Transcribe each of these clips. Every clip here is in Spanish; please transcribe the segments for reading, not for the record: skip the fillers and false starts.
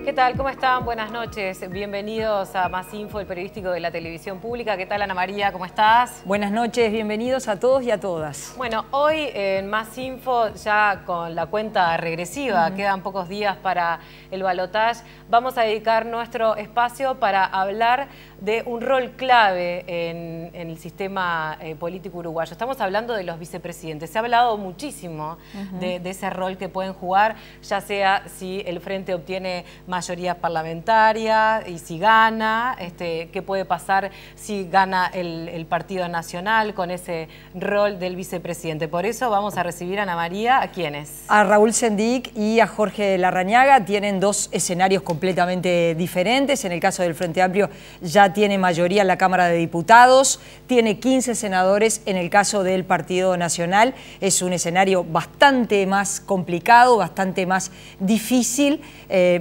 ¿Qué tal? ¿Cómo están? Buenas noches. Bienvenidos a Más Info, el periodístico de la televisión pública. ¿Qué tal, Ana María? ¿Cómo estás? Buenas noches, bienvenidos a todos y a todas. Bueno, hoy en Más Info, ya con la cuenta regresiva, quedan pocos días para el balotaje, vamos a dedicar nuestro espacio para hablar de un rol clave en el sistema político uruguayo. Estamos hablando de los vicepresidentes. Se ha hablado muchísimo de ese rol que pueden jugar, ya sea si el Frente obtiene mayoría parlamentaria y si gana, qué puede pasar si gana el Partido Nacional con ese rol del vicepresidente. Por eso vamos a recibir a Ana María. ¿A quiénes? A Raúl Sendic y a Jorge Larrañaga. Tienen dos escenarios completamente diferentes. En el caso del Frente Amplio ya tiene mayoría en la Cámara de Diputados, tiene 15 senadores. En el caso del Partido Nacional es un escenario bastante más complicado, bastante más difícil.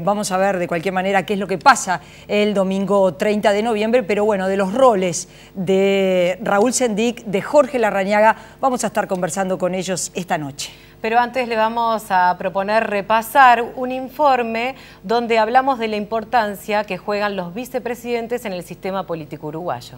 Vamos a ver de cualquier manera qué es lo que pasa el domingo 30 de noviembre, pero bueno, de los roles de Raúl Sendic, de Jorge Larrañaga, vamos a estar conversando con ellos esta noche. Pero antes le vamos a proponer repasar un informe donde hablamos de la importancia que juegan los vicepresidentes en el sistema político uruguayo.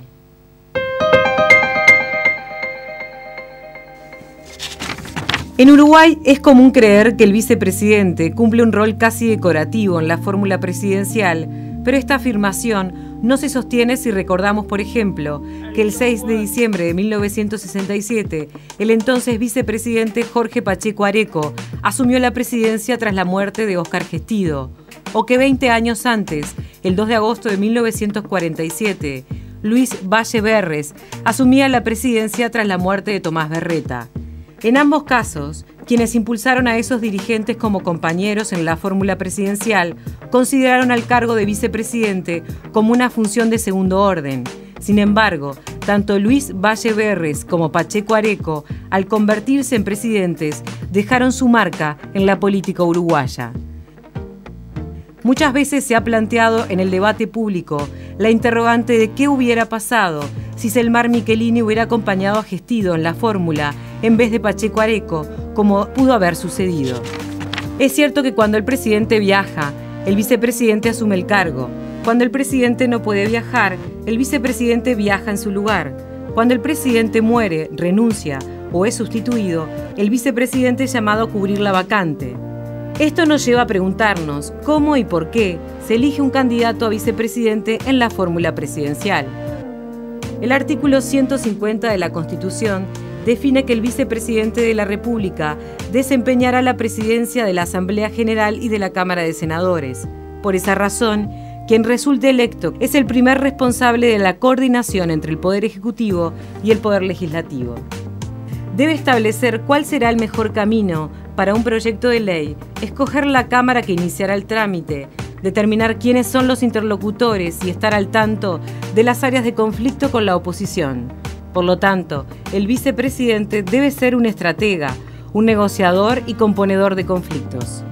En Uruguay es común creer que el vicepresidente cumple un rol casi decorativo en la fórmula presidencial, pero esta afirmación no se sostiene si recordamos, por ejemplo, que el 6 de diciembre de 1967, el entonces vicepresidente Jorge Pacheco Areco asumió la presidencia tras la muerte de Óscar Gestido, o que 20 años antes, el 2 de agosto de 1947, Luis Valle Berres asumía la presidencia tras la muerte de Tomás Berreta. En ambos casos, quienes impulsaron a esos dirigentes como compañeros en la fórmula presidencial consideraron al cargo de vicepresidente como una función de segundo orden. Sin embargo, tanto Luis Valle Berres como Pacheco Areco, al convertirse en presidentes, dejaron su marca en la política uruguaya. Muchas veces se ha planteado en el debate público la interrogante de qué hubiera pasado si Selmar Michelini hubiera acompañado a Gestido en la fórmula en vez de Pacheco Areco, como pudo haber sucedido. Es cierto que cuando el presidente viaja, el vicepresidente asume el cargo. Cuando el presidente no puede viajar, el vicepresidente viaja en su lugar. Cuando el presidente muere, renuncia o es sustituido, el vicepresidente es llamado a cubrir la vacante. Esto nos lleva a preguntarnos cómo y por qué se elige un candidato a vicepresidente en la fórmula presidencial. El artículo 150 de la Constitución define que el vicepresidente de la República desempeñará la presidencia de la Asamblea General y de la Cámara de Senadores. Por esa razón, quien resulte electo es el primer responsable de la coordinación entre el Poder Ejecutivo y el Poder Legislativo. Debe establecer cuál será el mejor camino para un proyecto de ley, escoger la Cámara que iniciará el trámite, determinar quiénes son los interlocutores y estar al tanto de las áreas de conflicto con la oposición. Por lo tanto, el vicepresidente debe ser un estratega, un negociador y componedor de conflictos.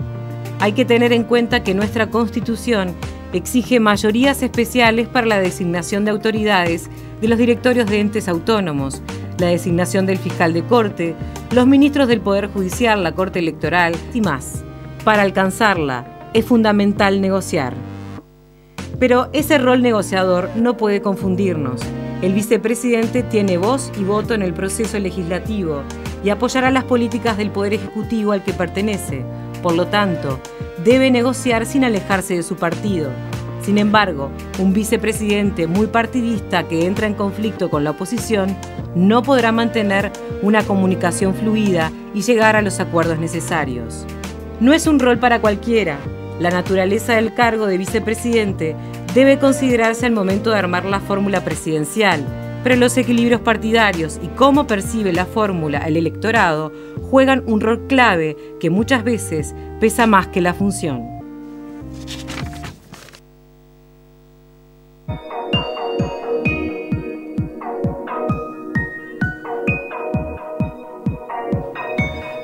Hay que tener en cuenta que nuestra Constitución exige mayorías especiales para la designación de autoridades de los directorios de entes autónomos, la designación del fiscal de corte, los ministros del Poder Judicial, la Corte Electoral y más. Para alcanzarla, es fundamental negociar. Pero ese rol negociador no puede confundirnos. El vicepresidente tiene voz y voto en el proceso legislativo y apoyará las políticas del Poder Ejecutivo al que pertenece. Por lo tanto, debe negociar sin alejarse de su partido. Sin embargo, un vicepresidente muy partidista que entra en conflicto con la oposición no podrá mantener una comunicación fluida y llegar a los acuerdos necesarios. No es un rol para cualquiera. La naturaleza del cargo de vicepresidente debe considerarse al momento de armar la fórmula presidencial, pero los equilibrios partidarios y cómo percibe la fórmula el electorado juegan un rol clave que muchas veces pesa más que la función.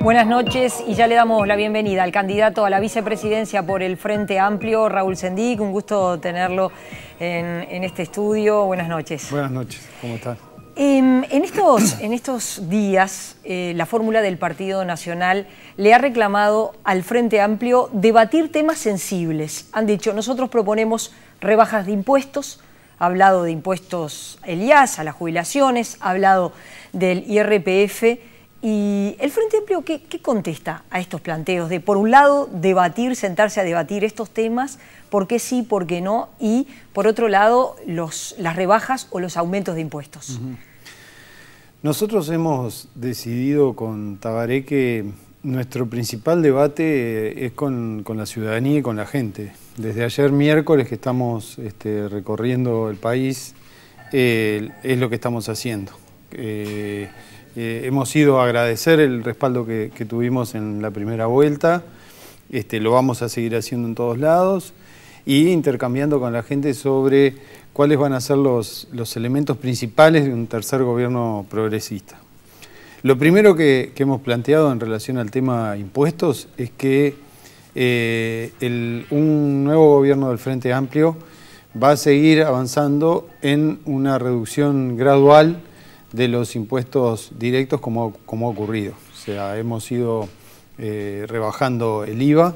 Buenas noches y ya le damos la bienvenida al candidato a la vicepresidencia por el Frente Amplio, Raúl Sendic. Un gusto tenerlo en este estudio. Buenas noches. Buenas noches, ¿cómo estás? En estos días, la fórmula del Partido Nacional le ha reclamado al Frente Amplio debatir temas sensibles. Han dicho, nosotros proponemos rebajas de impuestos, ha hablado de impuestos el IAS, a las jubilaciones, ha hablado del IRPF. ¿Y el Frente Amplio qué contesta a estos planteos de, por un lado, debatir, sentarse a debatir estos temas, por qué sí, por qué no, y por otro lado, las rebajas o los aumentos de impuestos? Nosotros hemos decidido con Tabaré que nuestro principal debate es con la ciudadanía y con la gente. Desde ayer miércoles que estamos recorriendo el país, es lo que estamos haciendo. Hemos ido a agradecer el respaldo que tuvimos en la primera vuelta, lo vamos a seguir haciendo en todos lados y intercambiando con la gente sobre cuáles van a ser los elementos principales de un tercer gobierno progresista. Lo primero que hemos planteado en relación al tema impuestos es que un nuevo gobierno del Frente Amplio va a seguir avanzando en una reducción gradual de los impuestos directos como ha ocurrido. O sea, hemos ido rebajando el IVA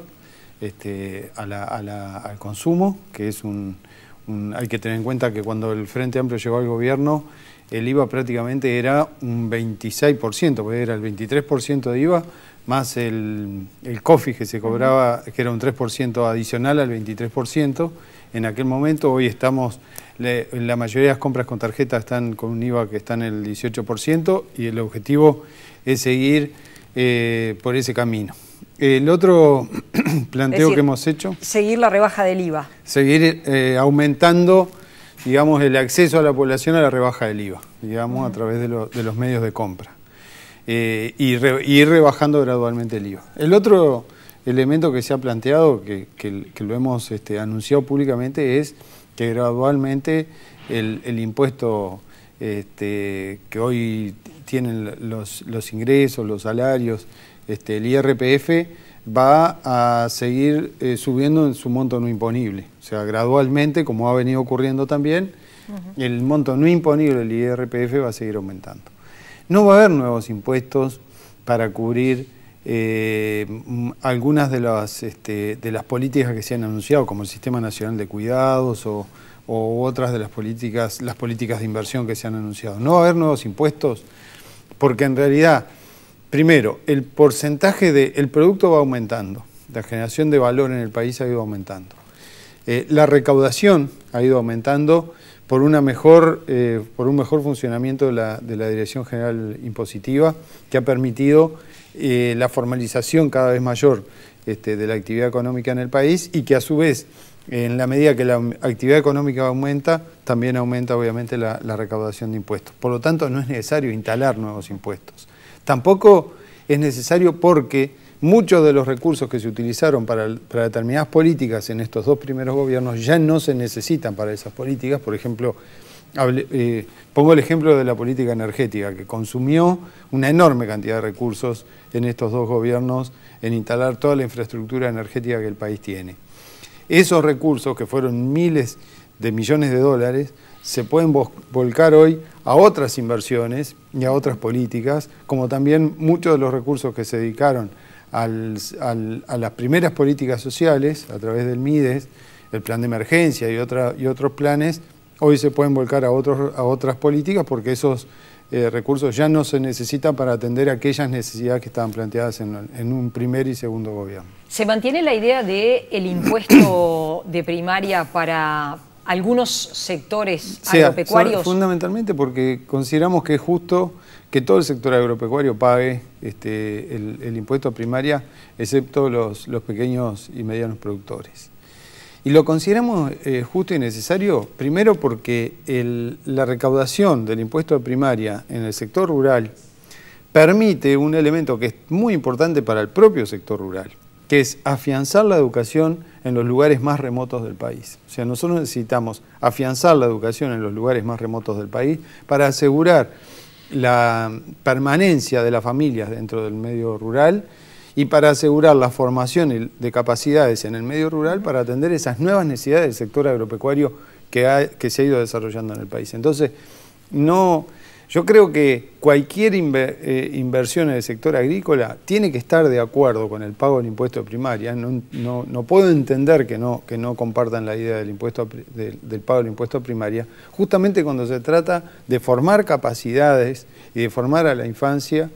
al consumo, que es hay que tener en cuenta que cuando el Frente Amplio llegó al gobierno, el IVA prácticamente era un 26%, porque era el 23% de IVA, más el COFI que se cobraba, que era un 3% adicional al 23%. En aquel momento, hoy estamos, la mayoría de las compras con tarjeta están con un IVA que está en el 18% y el objetivo es seguir por ese camino. El otro planteo que hemos hecho... Seguir la rebaja del IVA. Seguir aumentando, digamos, el acceso a la población a la rebaja del IVA, digamos, a través de los medios de compra. Y ir rebajando gradualmente el IVA. El otro elemento que se ha planteado, que lo hemos anunciado públicamente, es que gradualmente el impuesto que hoy tienen los ingresos, los salarios, el IRPF, va a seguir subiendo en su monto no imponible. O sea, gradualmente, como ha venido ocurriendo también, el monto no imponible del IRPF va a seguir aumentando. No va a haber nuevos impuestos para cubrir algunas de las políticas que se han anunciado, como el Sistema Nacional de Cuidados o otras de las políticas de inversión que se han anunciado. No va a haber nuevos impuestos porque en realidad, primero, el porcentaje del producto va aumentando, la generación de valor en el país ha ido aumentando. La recaudación ha ido aumentando por un mejor funcionamiento de la Dirección General Impositiva, que ha permitido la formalización cada vez mayor de la actividad económica en el país y que a su vez, en la medida que la actividad económica aumenta, también aumenta obviamente la recaudación de impuestos. Por lo tanto, no es necesario instalar nuevos impuestos. Tampoco es necesario porque muchos de los recursos que se utilizaron para determinadas políticas en estos dos primeros gobiernos ya no se necesitan para esas políticas. Por ejemplo, pongo el ejemplo de la política energética, que consumió una enorme cantidad de recursos en estos dos gobiernos en instalar toda la infraestructura energética que el país tiene. Esos recursos, que fueron miles de millones de dólares, se pueden volcar hoy a otras inversiones y a otras políticas, como también muchos de los recursos que se dedicaron a las primeras políticas sociales, a través del MIDES, el plan de emergencia y otros planes, hoy se pueden volcar a otras políticas porque esos recursos ya no se necesitan para atender aquellas necesidades que estaban planteadas en un primer y segundo gobierno. ¿Se mantiene la idea del impuesto de primaria para algunos sectores agropecuarios? Fundamentalmente porque consideramos que es justo que todo el sector agropecuario pague el impuesto a primaria, excepto los pequeños y medianos productores. Y lo consideramos justo y necesario, primero porque la recaudación del impuesto a primaria en el sector rural permite un elemento que es muy importante para el propio sector rural, que es afianzar la educación en los lugares más remotos del país. O sea, nosotros necesitamos afianzar la educación en los lugares más remotos del país para asegurar la permanencia de las familias dentro del medio rural y para asegurar la formación de capacidades en el medio rural para atender esas nuevas necesidades del sector agropecuario que se ha ido desarrollando en el país. Entonces, yo Yo creo que cualquier inversión en el sector agrícola tiene que estar de acuerdo con el pago del impuesto de primaria. No puedo entender que no compartan la idea del pago del impuesto de primaria, justamente cuando se trata de formar capacidades y de formar a la infancia,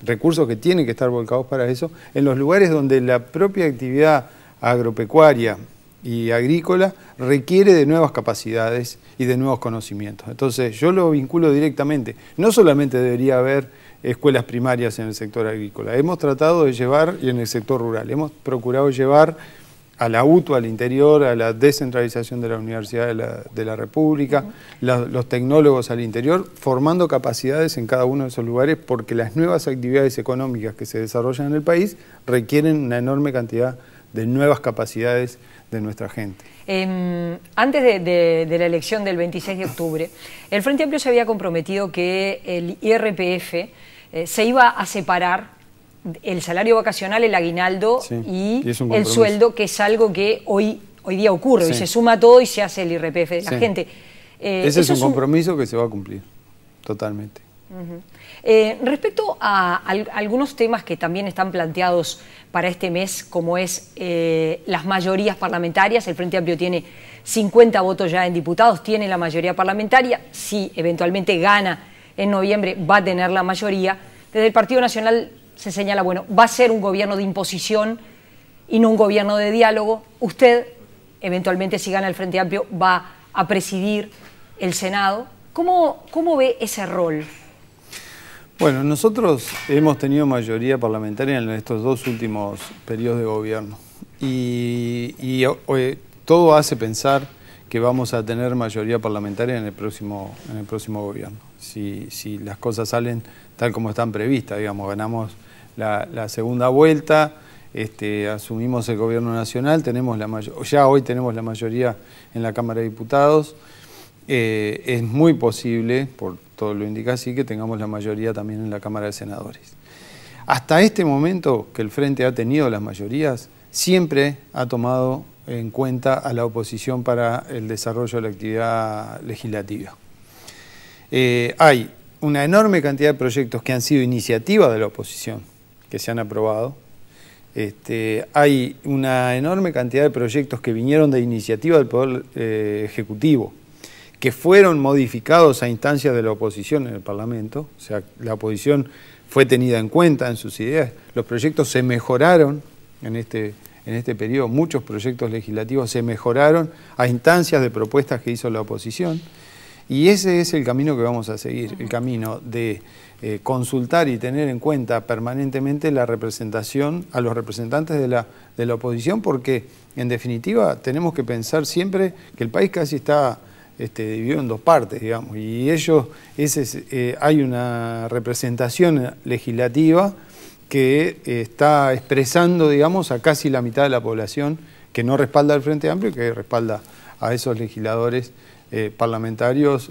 recursos que tienen que estar volcados para eso, en los lugares donde la propia actividad agropecuaria y agrícola requiere de nuevas capacidades y de nuevos conocimientos. Entonces yo lo vinculo directamente. No solamente debería haber escuelas primarias en el sector agrícola, hemos tratado de llevar, y en el sector rural, hemos procurado llevar a la UTU, al interior, a la descentralización de la Universidad de la República, los tecnólogos al interior, formando capacidades en cada uno de esos lugares, porque las nuevas actividades económicas que se desarrollan en el país requieren una enorme cantidad de nuevas capacidades de nuestra gente. Antes de la elección del 26 de octubre, el Frente Amplio se había comprometido que el IRPF se iba a separar el salario vacacional, el aguinaldo y el sueldo, que es algo que hoy día ocurre, y se suma todo y se hace el IRPF de la gente. Ese es un compromiso que se va a cumplir, totalmente. Respecto a algunos temas que también están planteados para este mes, como es las mayorías parlamentarias, el Frente Amplio tiene 50 votos ya en diputados, tiene la mayoría parlamentaria, si eventualmente gana en noviembre va a tener la mayoría. Desde el Partido Nacional se señala, bueno, va a ser un gobierno de imposición y no un gobierno de diálogo. Usted, eventualmente, si gana el Frente Amplio, va a presidir el Senado. ¿Cómo ve ese rol? Bueno, nosotros hemos tenido mayoría parlamentaria en estos dos últimos periodos de gobierno y todo hace pensar que vamos a tener mayoría parlamentaria en el próximo gobierno. Si las cosas salen tal como están previstas, digamos, ganamos la segunda vuelta, asumimos el gobierno nacional, ya hoy tenemos la mayoría en la Cámara de Diputados. Es muy posible, por todo lo indica así, que tengamos la mayoría también en la Cámara de Senadores. Hasta este momento que el Frente ha tenido las mayorías, siempre ha tomado en cuenta a la oposición para el desarrollo de la actividad legislativa. Hay una enorme cantidad de proyectos que han sido iniciativa de la oposición, que se han aprobado. Hay una enorme cantidad de proyectos que vinieron de iniciativa del Poder Ejecutivo, que fueron modificados a instancias de la oposición en el Parlamento. O sea, la oposición fue tenida en cuenta en sus ideas. Los proyectos se mejoraron en este periodo, muchos proyectos legislativos se mejoraron a instancias de propuestas que hizo la oposición. Y ese es el camino que vamos a seguir, el camino de consultar y tener en cuenta permanentemente la representación a los representantes de la oposición, porque en definitiva tenemos que pensar siempre que el país casi está dividido en dos partes, digamos, y hay una representación legislativa que está expresando, digamos, a casi la mitad de la población que no respalda al Frente Amplio y que respalda a esos legisladores parlamentarios,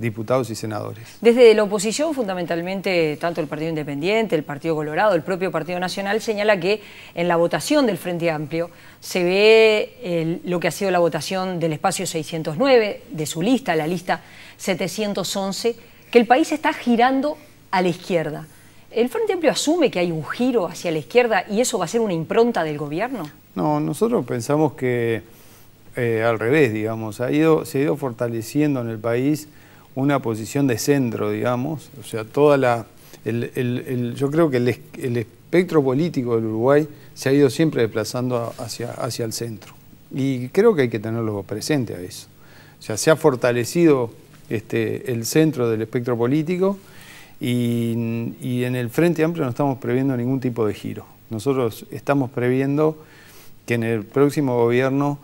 diputados y senadores. Desde la oposición, fundamentalmente, tanto el Partido Independiente, el Partido Colorado, el propio Partido Nacional, señala que en la votación del Frente Amplio se ve lo que ha sido la votación del espacio 609, de su lista, la lista 711, que el país está girando a la izquierda. ¿El Frente Amplio asume que hay un giro hacia la izquierda y eso va a ser una impronta del gobierno? No, nosotros pensamos que al revés, digamos, se ha ido fortaleciendo en el país una posición de centro, digamos, o sea, yo creo que el espectro político del Uruguay se ha ido siempre desplazando hacia el centro, y creo que hay que tenerlo presente a eso. O sea, se ha fortalecido el centro del espectro político y en el Frente Amplio no estamos previendo ningún tipo de giro. Nosotros estamos previendo que en el próximo gobierno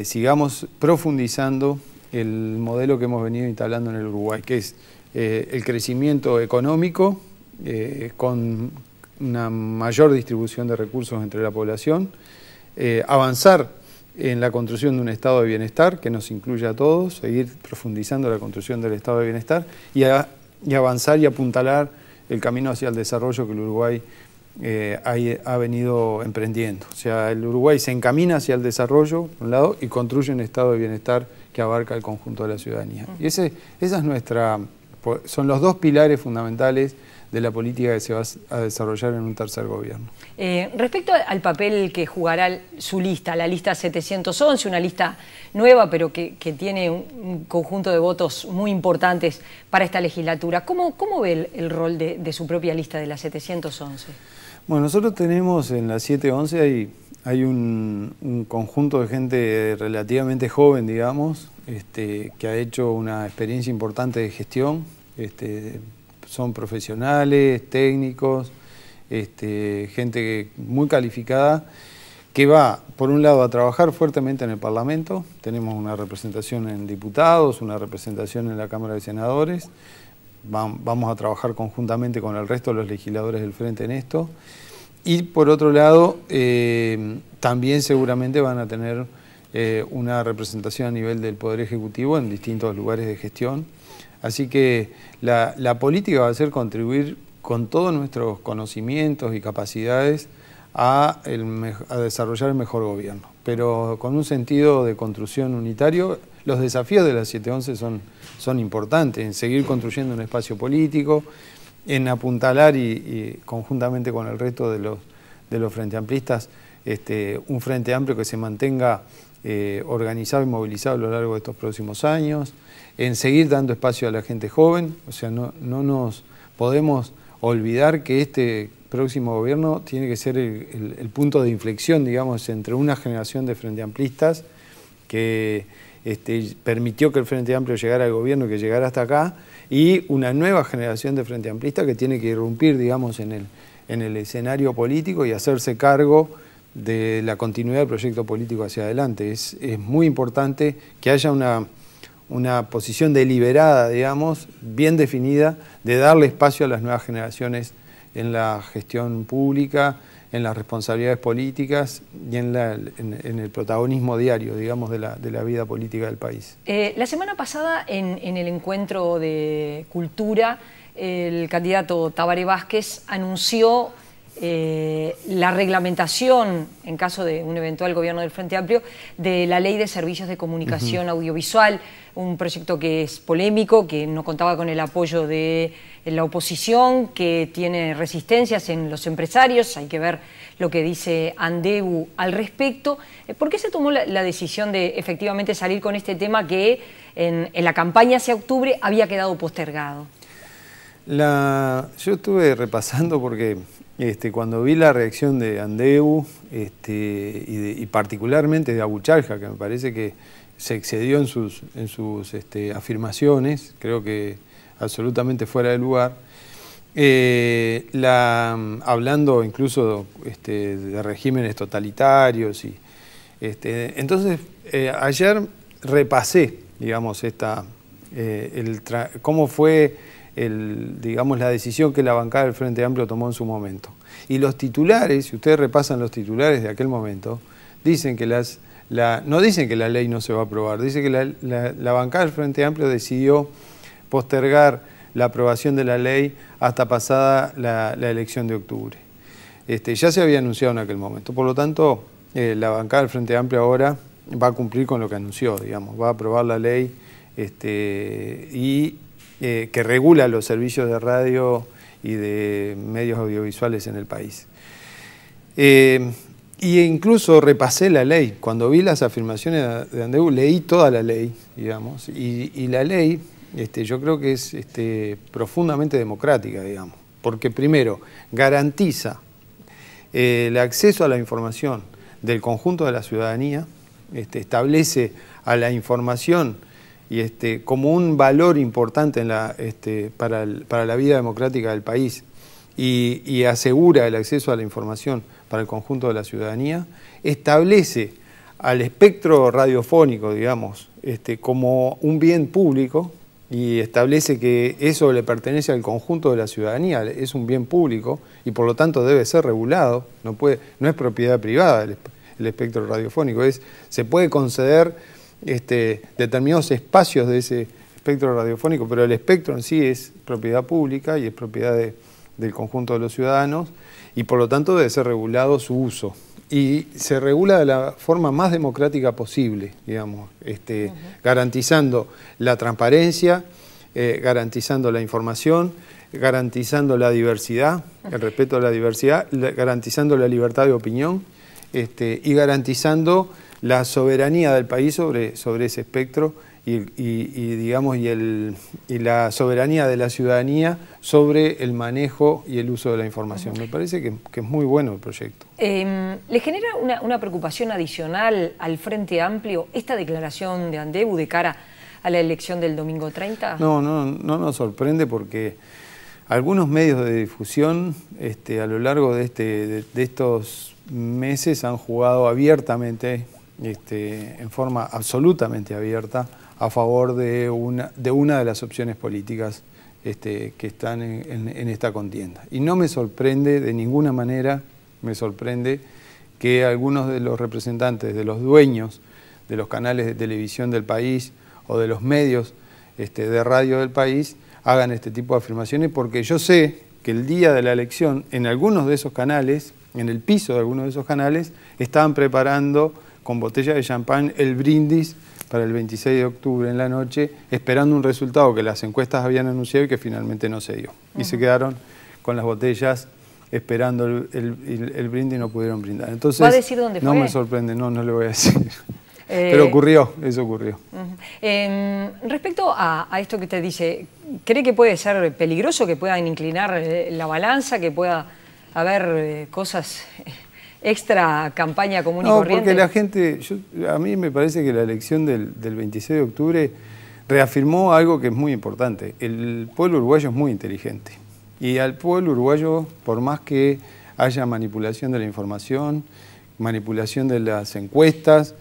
sigamos profundizando el modelo que hemos venido instalando en el Uruguay, que es el crecimiento económico con una mayor distribución de recursos entre la población, avanzar en la construcción de un estado de bienestar que nos incluya a todos, seguir profundizando la construcción del estado de bienestar y avanzar y apuntalar el camino hacia el desarrollo que el Uruguay ha venido emprendiendo. O sea, el Uruguay se encamina hacia el desarrollo, por un lado, y construye un estado de bienestar que abarca el conjunto de la ciudadanía. Y esa es nuestra son los dos pilares fundamentales de la política que se va a desarrollar en un tercer gobierno. Respecto al papel que jugará su lista, la lista 711, una lista nueva, pero que tiene un conjunto de votos muy importantes para esta legislatura, ¿cómo ve el rol de su propia lista de la 711? Bueno, nosotros tenemos en la 711 hay un conjunto de gente relativamente joven, digamos, que ha hecho una experiencia importante de gestión. Son profesionales, técnicos, gente muy calificada, que va, por un lado, a trabajar fuertemente en el Parlamento. Tenemos una representación en diputados, una representación en la Cámara de Senadores. Vamos a trabajar conjuntamente con el resto de los legisladores del Frente en esto. Y por otro lado, también seguramente van a tener una representación a nivel del Poder Ejecutivo en distintos lugares de gestión. Así que la política va a ser contribuir con todos nuestros conocimientos y capacidades a desarrollar el mejor gobierno, pero con un sentido de construcción unitario. Los desafíos de la 711 son importantes, en seguir construyendo un espacio político, en apuntalar y conjuntamente con el resto de los frente amplistas, un frente amplio que se mantenga organizado y movilizado a lo largo de estos próximos años, en seguir dando espacio a la gente joven. O sea, no nos podemos olvidar que este próximo gobierno tiene que ser el punto de inflexión, digamos, entre una generación de frente amplistas que permitió que el Frente Amplio llegara al gobierno y que llegara hasta acá, y una nueva generación de frente amplistas que tiene que irrumpir, digamos, en el escenario político y hacerse cargo de la continuidad del proyecto político hacia adelante. Es muy importante que haya una posición deliberada, digamos, bien definida, de darle espacio a las nuevas generaciones en la gestión pública, en las responsabilidades políticas y en el protagonismo diario, digamos, de la vida política del país. La semana pasada, en el encuentro de cultura, el candidato Tabaré Vázquez anunció la reglamentación, en caso de un eventual gobierno del Frente Amplio, de la Ley de Servicios de Comunicación Audiovisual, un proyecto que es polémico, que no contaba con el apoyo de la oposición, que tiene resistencias en los empresarios. Hay que ver lo que dice Andebu al respecto. ¿Por qué se tomó la decisión de efectivamente salir con este tema que en la campaña hacia octubre había quedado postergado? Yo estuve repasando porque cuando vi la reacción de Andebu y particularmente de Abuchalja, que me parece que se excedió en sus afirmaciones, creo que absolutamente fuera de lugar, hablando incluso de regímenes totalitarios. Entonces, ayer repasé, digamos, cómo fue la decisión que la bancada del Frente Amplio tomó en su momento. Y los titulares, si ustedes repasan los titulares de aquel momento, dicen que no dicen que la ley no se va a aprobar, dicen que la bancada del Frente Amplio decidió postergar la aprobación de la ley hasta pasada la elección de octubre. Ya se había anunciado en aquel momento, por lo tanto, la bancada del Frente Amplio ahora va a cumplir con lo que anunció, digamos, va a aprobar la ley que regula los servicios de radio y de medios audiovisuales en el país. Y incluso repasé la ley. Cuando vi las afirmaciones de Andebu, leí toda la ley, digamos, y la ley yo creo que es profundamente democrática, digamos, porque primero garantiza el acceso a la información del conjunto de la ciudadanía, establece a la información como un valor importante para la vida democrática del país y asegura el acceso a la información para el conjunto de la ciudadanía, establece al espectro radiofónico, digamos, como un bien público y establece que eso le pertenece al conjunto de la ciudadanía, es un bien público y por lo tanto debe ser regulado, no es propiedad privada el espectro radiofónico, se puede conceder determinados espacios de ese espectro radiofónico, pero el espectro en sí es propiedad pública y es propiedad del conjunto de los ciudadanos y por lo tanto debe ser regulado su uso. Y se regula de la forma más democrática posible, digamos, garantizando la transparencia, garantizando la información, garantizando la diversidad, el respeto a la diversidad, garantizando la libertad de opinión y garantizando la soberanía del país sobre ese espectro y la soberanía de la ciudadanía sobre el manejo y el uso de la información. Me parece que es muy bueno el proyecto. ¿Le genera una preocupación adicional al Frente Amplio esta declaración de Andebu de cara a la elección del domingo 30? No nos sorprende porque algunos medios de difusión a lo largo de estos meses han jugado abiertamente, en forma absolutamente abierta, a favor de una de las opciones políticas que están en esta contienda. Y no me sorprende, de ninguna manera me sorprende que algunos de los representantes, de los dueños de los canales de televisión del país o de los medios de radio del país hagan este tipo de afirmaciones, porque yo sé que el día de la elección, en algunos de esos canales, en el piso de algunos de esos canales, estaban preparando con botella de champán el brindis para el 26 de octubre en la noche, esperando un resultado que las encuestas habían anunciado y que finalmente no se dio. Y se quedaron con las botellas esperando el brindis y no pudieron brindar. Entonces, ¿va a decir dónde fue? No me sorprende, no le voy a decir. Pero ocurrió, eso ocurrió. Respecto a esto que usted dice, ¿cree que puede ser peligroso, que puedan inclinar la balanza, que pueda haber cosas extra campaña común y corriente? No, porque la gente, a mí me parece que la elección del 26 de octubre reafirmó algo que es muy importante. El pueblo uruguayo es muy inteligente. Y al pueblo uruguayo, por más que haya manipulación de la información, manipulación de las encuestas,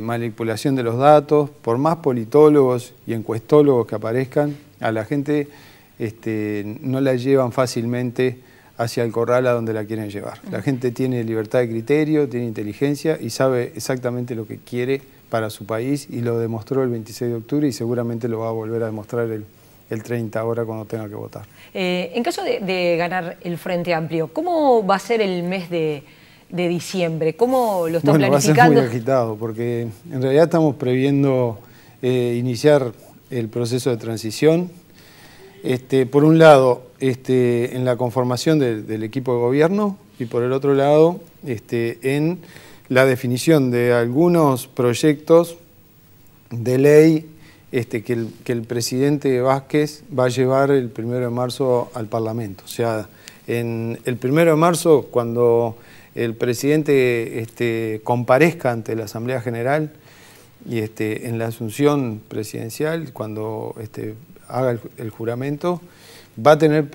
manipulación de los datos, por más politólogos y encuestólogos que aparezcan, a la gente no la llevan fácilmente hacia el corral a donde la quieren llevar. La gente tiene libertad de criterio, tiene inteligencia y sabe exactamente lo que quiere para su país, y lo demostró el 26 de octubre y seguramente lo va a volver a demostrar el 30 ahora cuando tenga que votar. En caso de ganar el Frente Amplio, ¿cómo va a ser el mes de diciembre? ¿Cómo lo están planificando? Va a ser muy agitado porque en realidad estamos previendo iniciar el proceso de transición. Por un lado, en la conformación del equipo de gobierno, y por el otro lado, en la definición de algunos proyectos de ley que el presidente Vázquez va a llevar el 1 de marzo al Parlamento. O sea, el 1 de marzo, cuando el presidente comparezca ante la Asamblea General y en la asunción presidencial, cuando haga el juramento, va a tener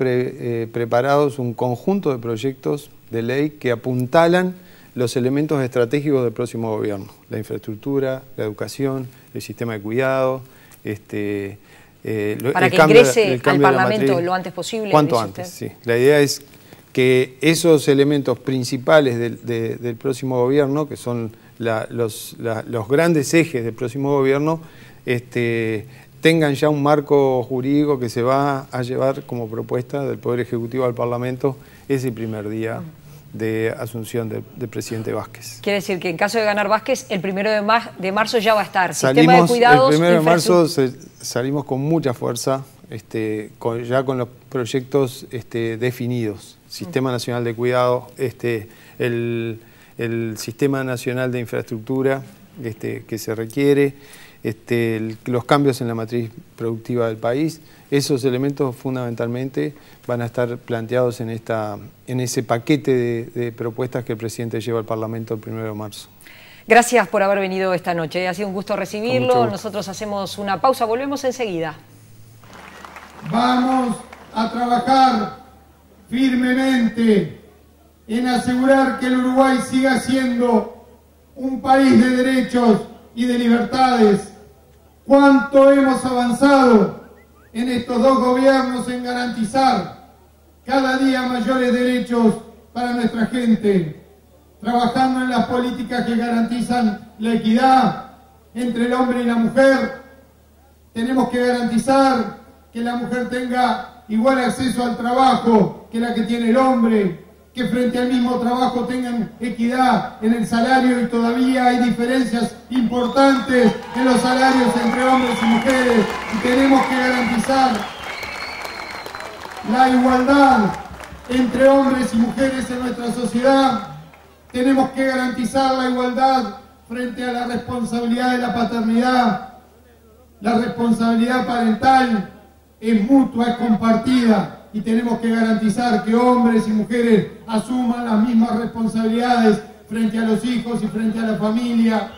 preparados un conjunto de proyectos de ley que apuntalan los elementos estratégicos del próximo gobierno: la infraestructura, la educación, el sistema de cuidado, para que ingrese al Parlamento lo antes posible. Cuanto antes, sí. La idea es que esos elementos principales del próximo gobierno, que son los grandes ejes del próximo gobierno, tengan ya un marco jurídico que se va a llevar como propuesta del Poder Ejecutivo al Parlamento ese primer día de asunción del presidente Vázquez. Quiere decir que en caso de ganar Vázquez, el 1 de marzo ya va a estar. Sistema de cuidados, el 1 de marzo salimos con mucha fuerza, ya con los proyectos definidos. Sistema Nacional de Cuidado, el Sistema Nacional de Infraestructura que se requiere, los cambios en la matriz productiva del país. Esos elementos fundamentalmente van a estar planteados en ese paquete de propuestas que el presidente lleva al Parlamento el 1 de marzo. Gracias por haber venido esta noche. Ha sido un gusto recibirlo. Nosotros hacemos una pausa, volvemos enseguida. Vamos a trabajar firmemente en asegurar que el Uruguay siga siendo un país de derechos y de libertades. ¿Cuánto hemos avanzado en estos dos gobiernos en garantizar cada día mayores derechos para nuestra gente, trabajando en las políticas que garantizan la equidad entre el hombre y la mujer? Tenemos que garantizar que la mujer tenga igual acceso al trabajo que la que tiene el hombre, que frente al mismo trabajo tengan equidad en el salario, y todavía hay diferencias importantes en los salarios entre hombres y mujeres, y tenemos que garantizar la igualdad entre hombres y mujeres en nuestra sociedad. Tenemos que garantizar la igualdad frente a la responsabilidad de la paternidad. La responsabilidad parental es mutua, es compartida, y tenemos que garantizar que hombres y mujeres asuman las mismas responsabilidades frente a los hijos y frente a la familia.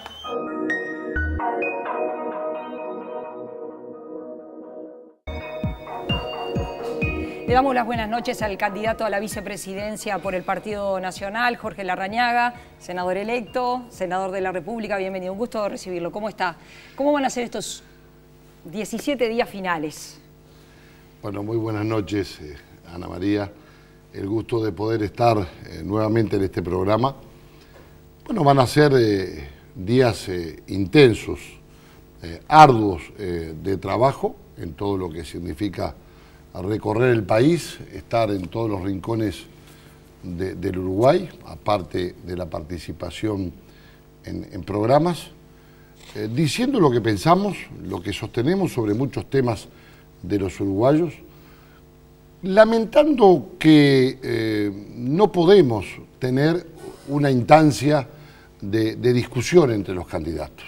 Le damos las buenas noches al candidato a la vicepresidencia por el Partido Nacional, Jorge Larrañaga, senador electo, senador de la República. Bienvenido, un gusto recibirlo. ¿Cómo está? ¿Cómo van a ser estos 17 días finales? Bueno, muy buenas noches, Ana María. El gusto de poder estar nuevamente en este programa. Bueno, van a ser días intensos, arduos de trabajo en todo lo que significa recorrer el país, estar en todos los rincones del Uruguay, aparte de la participación en programas, diciendo lo que pensamos, lo que sostenemos sobre muchos temas de los uruguayos, lamentando que no podemos tener una instancia de discusión entre los candidatos.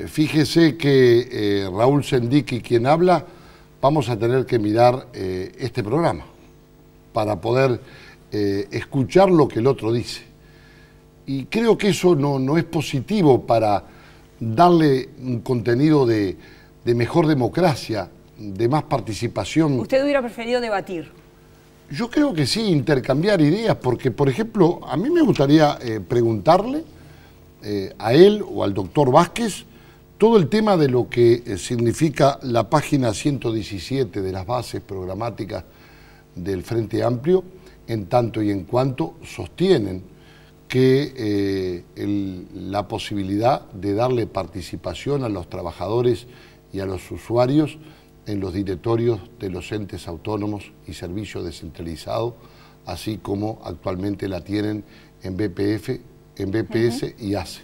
Fíjese que Raúl Sendiki, quien habla, vamos a tener que mirar este programa para poder escuchar lo que el otro dice. Y creo que eso no es positivo para darle un contenido de mejor democracia, de más participación. ¿Usted hubiera preferido debatir? Yo creo que sí, intercambiar ideas, porque, por ejemplo, a mí me gustaría preguntarle a él o al doctor Vázquez todo el tema de lo que significa la página 117 de las bases programáticas del Frente Amplio, en tanto y en cuanto sostienen que la posibilidad de darle participación a los trabajadores y a los usuarios en los directorios de los entes autónomos y servicios descentralizados, así como actualmente la tienen en BPS y ACE.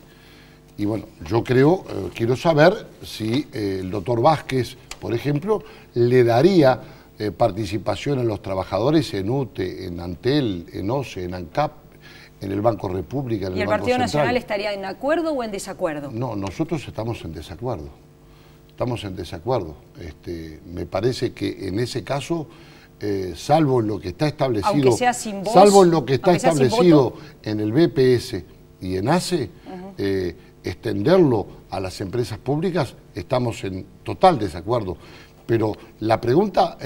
Y bueno, yo quiero saber si el doctor Vázquez, por ejemplo, le daría participación a los trabajadores en UTE, en Antel, en OCE, en ANCAP, en el Banco República, en el Banco Central. ¿Y el Partido Nacional estaría en acuerdo o en desacuerdo? No, nosotros estamos en desacuerdo. Estamos en desacuerdo. Me parece que en ese caso, salvo lo que está establecido, aunque sea sin voz, salvo lo que está establecido en el BPS y en ACE, extenderlo a las empresas públicas, estamos en total desacuerdo. Pero la pregunta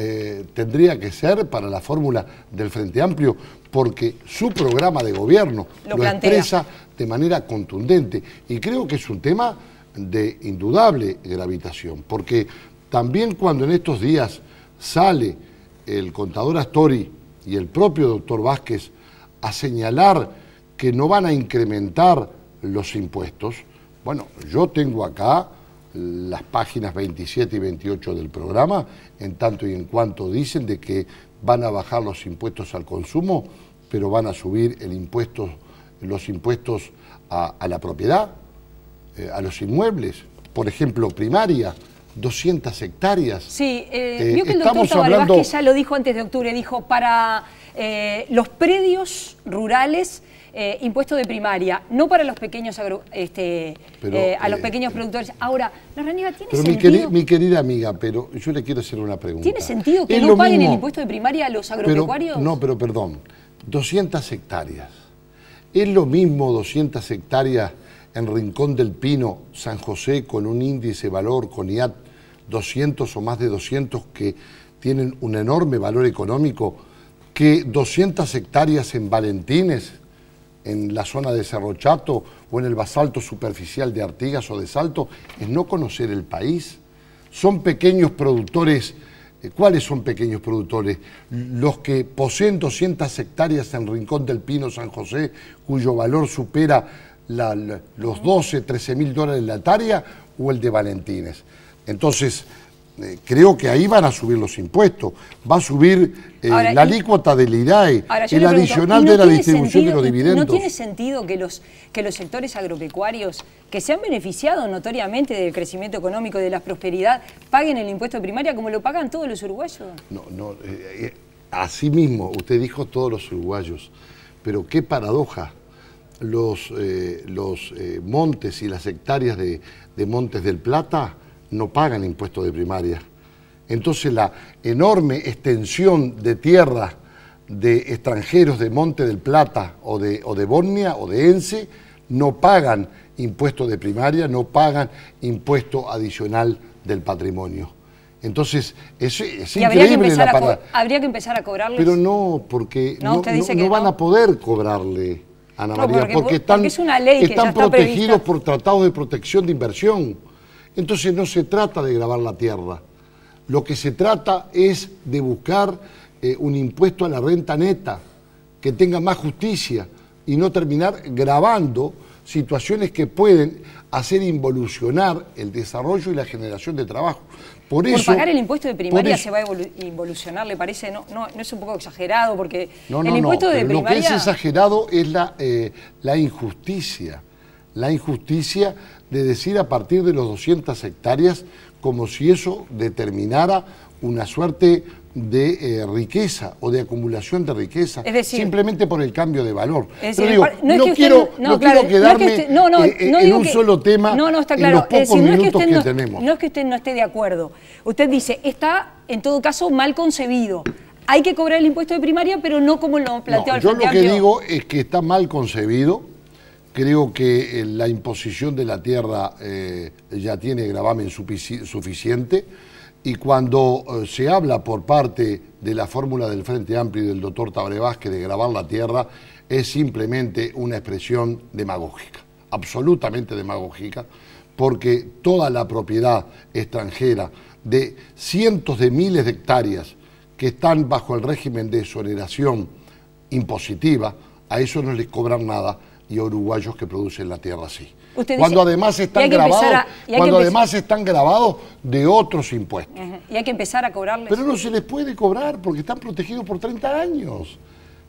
tendría que ser para la fórmula del Frente Amplio, porque su programa de gobierno lo expresa de manera contundente. Y creo que es un tema de indudable gravitación, porque también cuando en estos días sale el contador Astori y el propio doctor Vázquez a señalar que no van a incrementar los impuestos, bueno, yo tengo acá las páginas 27 y 28 del programa, en tanto y en cuanto dicen de que van a bajar los impuestos al consumo, pero van a subir los impuestos a la propiedad, a los inmuebles. Por ejemplo, primaria, 200 hectáreas. Sí, vio que el doctor Tabaré Vázquez ya lo dijo antes de octubre, dijo para los predios rurales, impuesto de primaria, no para los pequeños a los pequeños productores. Ahora, Larrañaga, ¿tiene sentido? Mi querida amiga, pero yo le quiero hacer una pregunta. ¿Tiene sentido que no paguen el impuesto de primaria a los agropecuarios? Pero perdón, 200 hectáreas. ¿Es lo mismo 200 hectáreas en Rincón del Pino, San José, con un índice valor, con IAT 200 o más de 200, que tienen un enorme valor económico, que 200 hectáreas en Valentines, en la zona de Cerro Chato o en el basalto superficial de Artigas o de Salto? Es no conocer el país. Son pequeños productores. ¿Cuáles son pequeños productores? Los que poseen 200 hectáreas en Rincón del Pino, San José, cuyo valor supera los 12, 13 mil dólares la hectárea, o el de Valentines. Entonces, creo que ahí van a subir los impuestos, va a subir ahora, la alícuota del IRAE, el adicional de la distribución de los dividendos. ¿No tiene sentido que los sectores agropecuarios, que se han beneficiado notoriamente del crecimiento económico y de la prosperidad, paguen el impuesto de primaria como lo pagan todos los uruguayos? No, así mismo, usted dijo todos los uruguayos, pero qué paradoja, los montes y las hectáreas de Montes del Plata no pagan impuestos de primaria. Entonces la enorme extensión de tierras de extranjeros de Monte del Plata o de Bornia o de Ence no pagan impuestos de primaria, no pagan impuesto adicional del patrimonio. Entonces es increíble la parada. ¿Habría que empezar a cobrarles? Pero no, porque no van a poder cobrarle, Ana María, porque están protegidos por tratados de protección de inversión. Entonces no se trata de gravar la tierra, lo que se trata es de buscar un impuesto a la renta neta que tenga más justicia y no terminar gravando situaciones que pueden hacer involucionar el desarrollo y la generación de trabajo. Por pagar el impuesto de primaria se va a involucionar, ¿le parece? ¿No es un poco exagerado? Porque el impuesto de primaria... Lo que es exagerado es la injusticia. La injusticia de decir a partir de los 200 hectáreas como si eso determinara una suerte de riqueza o de acumulación de riqueza, es decir, simplemente por el cambio de valor. Es decir, digo, no quiero quedarme en un solo tema está claro. En los pocos minutos que tenemos. No es que usted no esté de acuerdo. Usted dice, está en todo caso mal concebido. Hay que cobrar el impuesto de primaria, pero no como lo planteó el Frente Amplio. Yo lo que digo es que está mal concebido. Creo que la imposición de la tierra ya tiene gravamen suficiente y cuando se habla por parte de la fórmula del Frente Amplio y del doctor Tabaré Vázquez de gravar la tierra es simplemente una expresión demagógica, absolutamente demagógica, porque toda la propiedad extranjera de cientos de miles de hectáreas que están bajo el régimen de exoneración impositiva, a eso no les cobran nada, y a uruguayos que producen la tierra así. Cuando además están grabados de otros impuestos. Y hay que empezar a cobrarles. Pero no se les puede cobrar porque están protegidos por 30 años,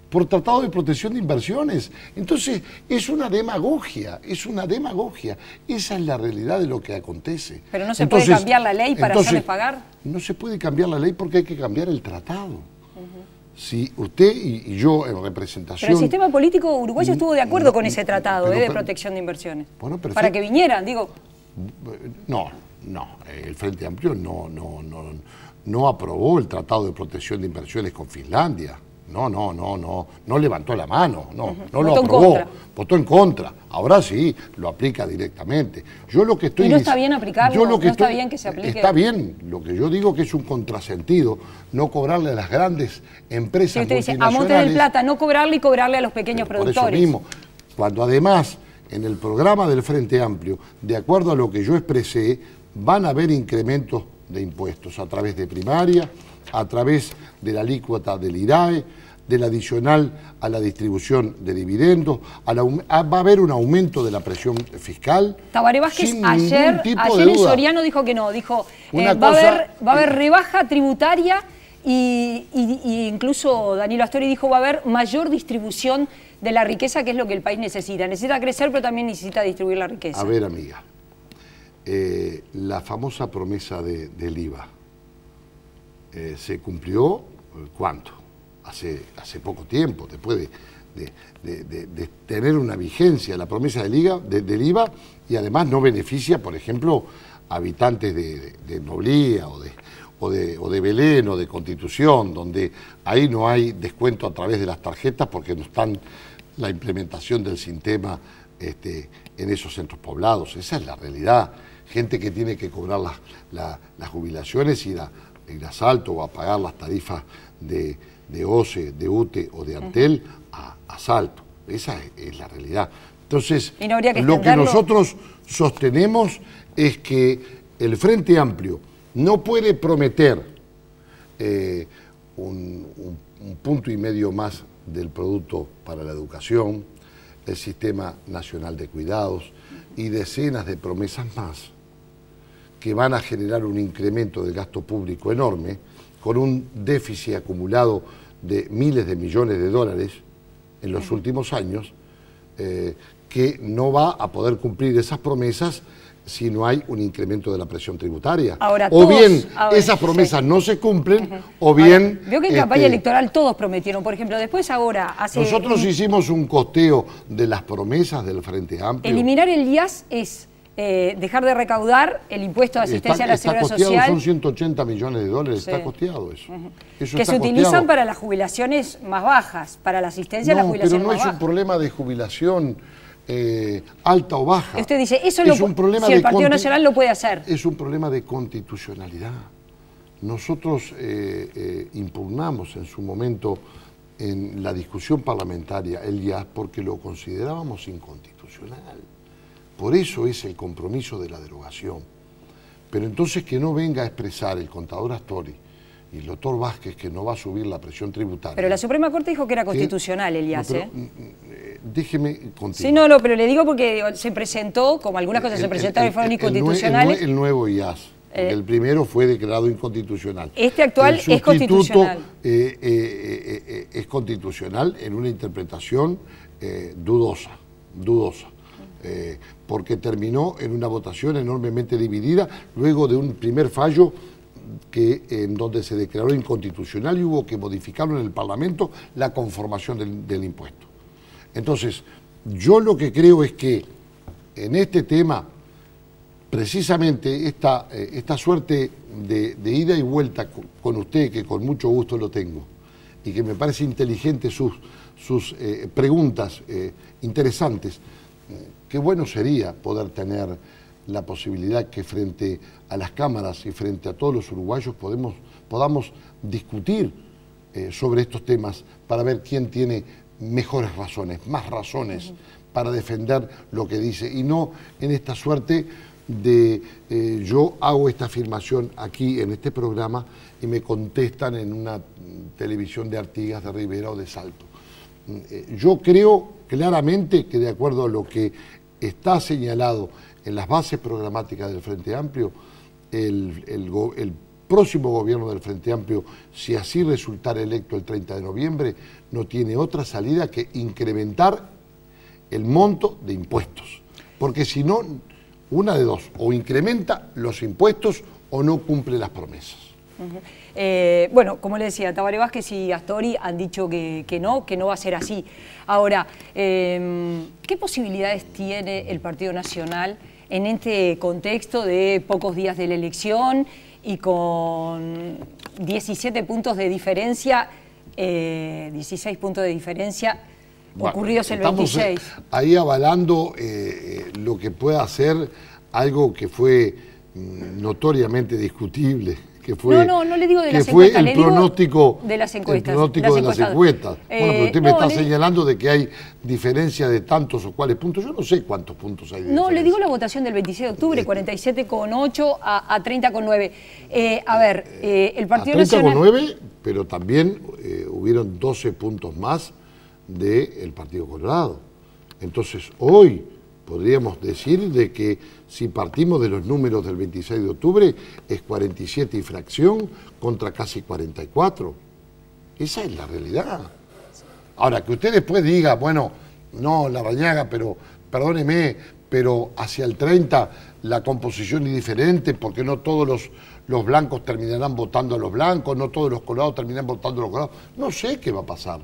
por tratado de protección de inversiones. Entonces es una demagogia, Esa es la realidad de lo que acontece. Pero no se puede cambiar la ley para hacerles pagar. No se puede cambiar la ley porque hay que cambiar el tratado. Si usted y yo en representación... Pero el sistema político uruguayo estuvo de acuerdo con ese tratado de protección de inversiones. Bueno, para que vinieran, digo... No, el Frente Amplio no aprobó el tratado de protección de inversiones con Finlandia. No levantó la mano, no lo aprobó, votó en contra. Ahora sí, lo aplica directamente. Yo lo que estoy... ¿Y no está bien aplicarlo? ¿No está bien que se aplique? Está bien, lo que yo digo que es un contrasentido, no cobrarle a las grandes empresas multinacionales... Usted dice, a Montes del Plata, no cobrarle y cobrarle a los pequeños productores. Por eso mismo, cuando además en el programa del Frente Amplio, de acuerdo a lo que yo expresé, van a haber incrementos de impuestos a través de primaria, a través de la alícuota del IRAE, del adicional a la distribución de dividendos, va a haber un aumento de la presión fiscal. Tabaré Vázquez ayer en Soriano dijo que no, dijo va a haber rebaja tributaria y incluso Danilo Astori dijo va a haber mayor distribución de la riqueza, que es lo que el país necesita. Necesita crecer, pero también necesita distribuir la riqueza. A ver, amiga, la famosa promesa del IVA, ¿se cumplió cuánto? Hace poco tiempo, después de tener una vigencia la promesa del IVA y además no beneficia, por ejemplo, a habitantes de Noblía o de Belén o de Constitución, donde ahí no hay descuento a través de las tarjetas porque no están la implementación del sistema en esos centros poblados. Esa es la realidad. Gente que tiene que cobrar las jubilaciones, ir a Salto o a pagar las tarifas de OCE, de UTE o de Antel a Salto. Esa es la realidad. Entonces, lo que nosotros sostenemos es que el Frente Amplio no puede prometer un punto y medio más del producto para la educación, el Sistema Nacional de Cuidados y decenas de promesas más. que van a generar un incremento del gasto público enorme, con un déficit acumulado de miles de millones de dólares en los últimos años, que no va a poder cumplir esas promesas si no hay un incremento de la presión tributaria. Ahora, o bien esas promesas no se cumplen, o bien... Ahora, veo que en campaña electoral todos prometieron, por ejemplo, después ahora... Nosotros hicimos un costeo de las promesas del Frente Amplio. Eliminar el IAS es dejar de recaudar el impuesto de asistencia a la seguridad social. Son 180 millones de dólares, está costeado eso. Eso que se utilizan para las jubilaciones más bajas, para la asistencia a la jubilación más baja. Pero no es un problema de jubilación alta o baja. Usted dice, eso es un problema si el Partido Nacional lo puede hacer. Es un problema de constitucionalidad. Nosotros impugnamos en su momento en la discusión parlamentaria el IAS porque lo considerábamos inconstitucional. Por eso es el compromiso de la derogación. Pero entonces que no venga a expresar el contador Astori y el doctor Vázquez que no va a subir la presión tributaria. Pero la Suprema Corte dijo que era constitucional el IAS, Déjeme continuar. Sí, no, pero le digo porque se presentó, como algunas cosas se presentaron y fueron inconstitucionales. El nuevo IAS. El primero fue declarado inconstitucional. Este actual es constitucional. Es constitucional en una interpretación dudosa. Porque terminó en una votación enormemente dividida luego de un primer fallo en donde se declaró inconstitucional y hubo que modificarlo en el Parlamento la conformación del impuesto. Entonces, yo lo que creo es que en este tema, precisamente esta suerte de ida y vuelta con usted, que con mucho gusto lo tengo, y que me parece inteligente sus preguntas interesantes, qué bueno sería poder tener la posibilidad que frente a las cámaras y frente a todos los uruguayos podamos discutir sobre estos temas para ver quién tiene mejores razones, más razones para defender lo que dice, y no en esta suerte de yo hago esta afirmación aquí en este programa y me contestan en una televisión de Artigas, de Rivera o de Salto. Yo creo claramente que de acuerdo a lo que está señalado en las bases programáticas del Frente Amplio, el próximo gobierno del Frente Amplio, si así resultara electo el 30 de noviembre, no tiene otra salida que incrementar el monto de impuestos. Porque si no, una de dos, o incrementa los impuestos o no cumple las promesas. Bueno, como le decía, Tabaré Vázquez y Astori han dicho que no va a ser así. Ahora, ¿qué posibilidades tiene el Partido Nacional en este contexto de pocos días de la elección y con 17 puntos de diferencia, 16 puntos de diferencia ocurridos el 26? Estamos ahí avalando lo que pueda ser algo que fue notoriamente discutible. Que fue, no le digo de las encuestas, el pronóstico de las encuestas. El pronóstico de las encuestas. Bueno, pero usted me está señalando de que hay diferencia de tantos o cuales puntos. Yo no sé cuántos puntos hay de diferencia. Le digo la votación del 26 de octubre, 47,8 a 30,9. A ver, el Partido Nacional... 30,9, pero también hubieron 12 puntos más del Partido Colorado. Entonces, hoy podríamos decir de que si partimos de los números del 26 de octubre, es 47 y fracción contra casi 44. Esa es la realidad. Ahora, que usted después diga, bueno, no, Larrañaga, pero perdóneme, pero hacia el 30 la composición es diferente porque no todos los blancos terminarán votando a los blancos, no todos los colorados terminarán votando a los colorados. No sé qué va a pasar.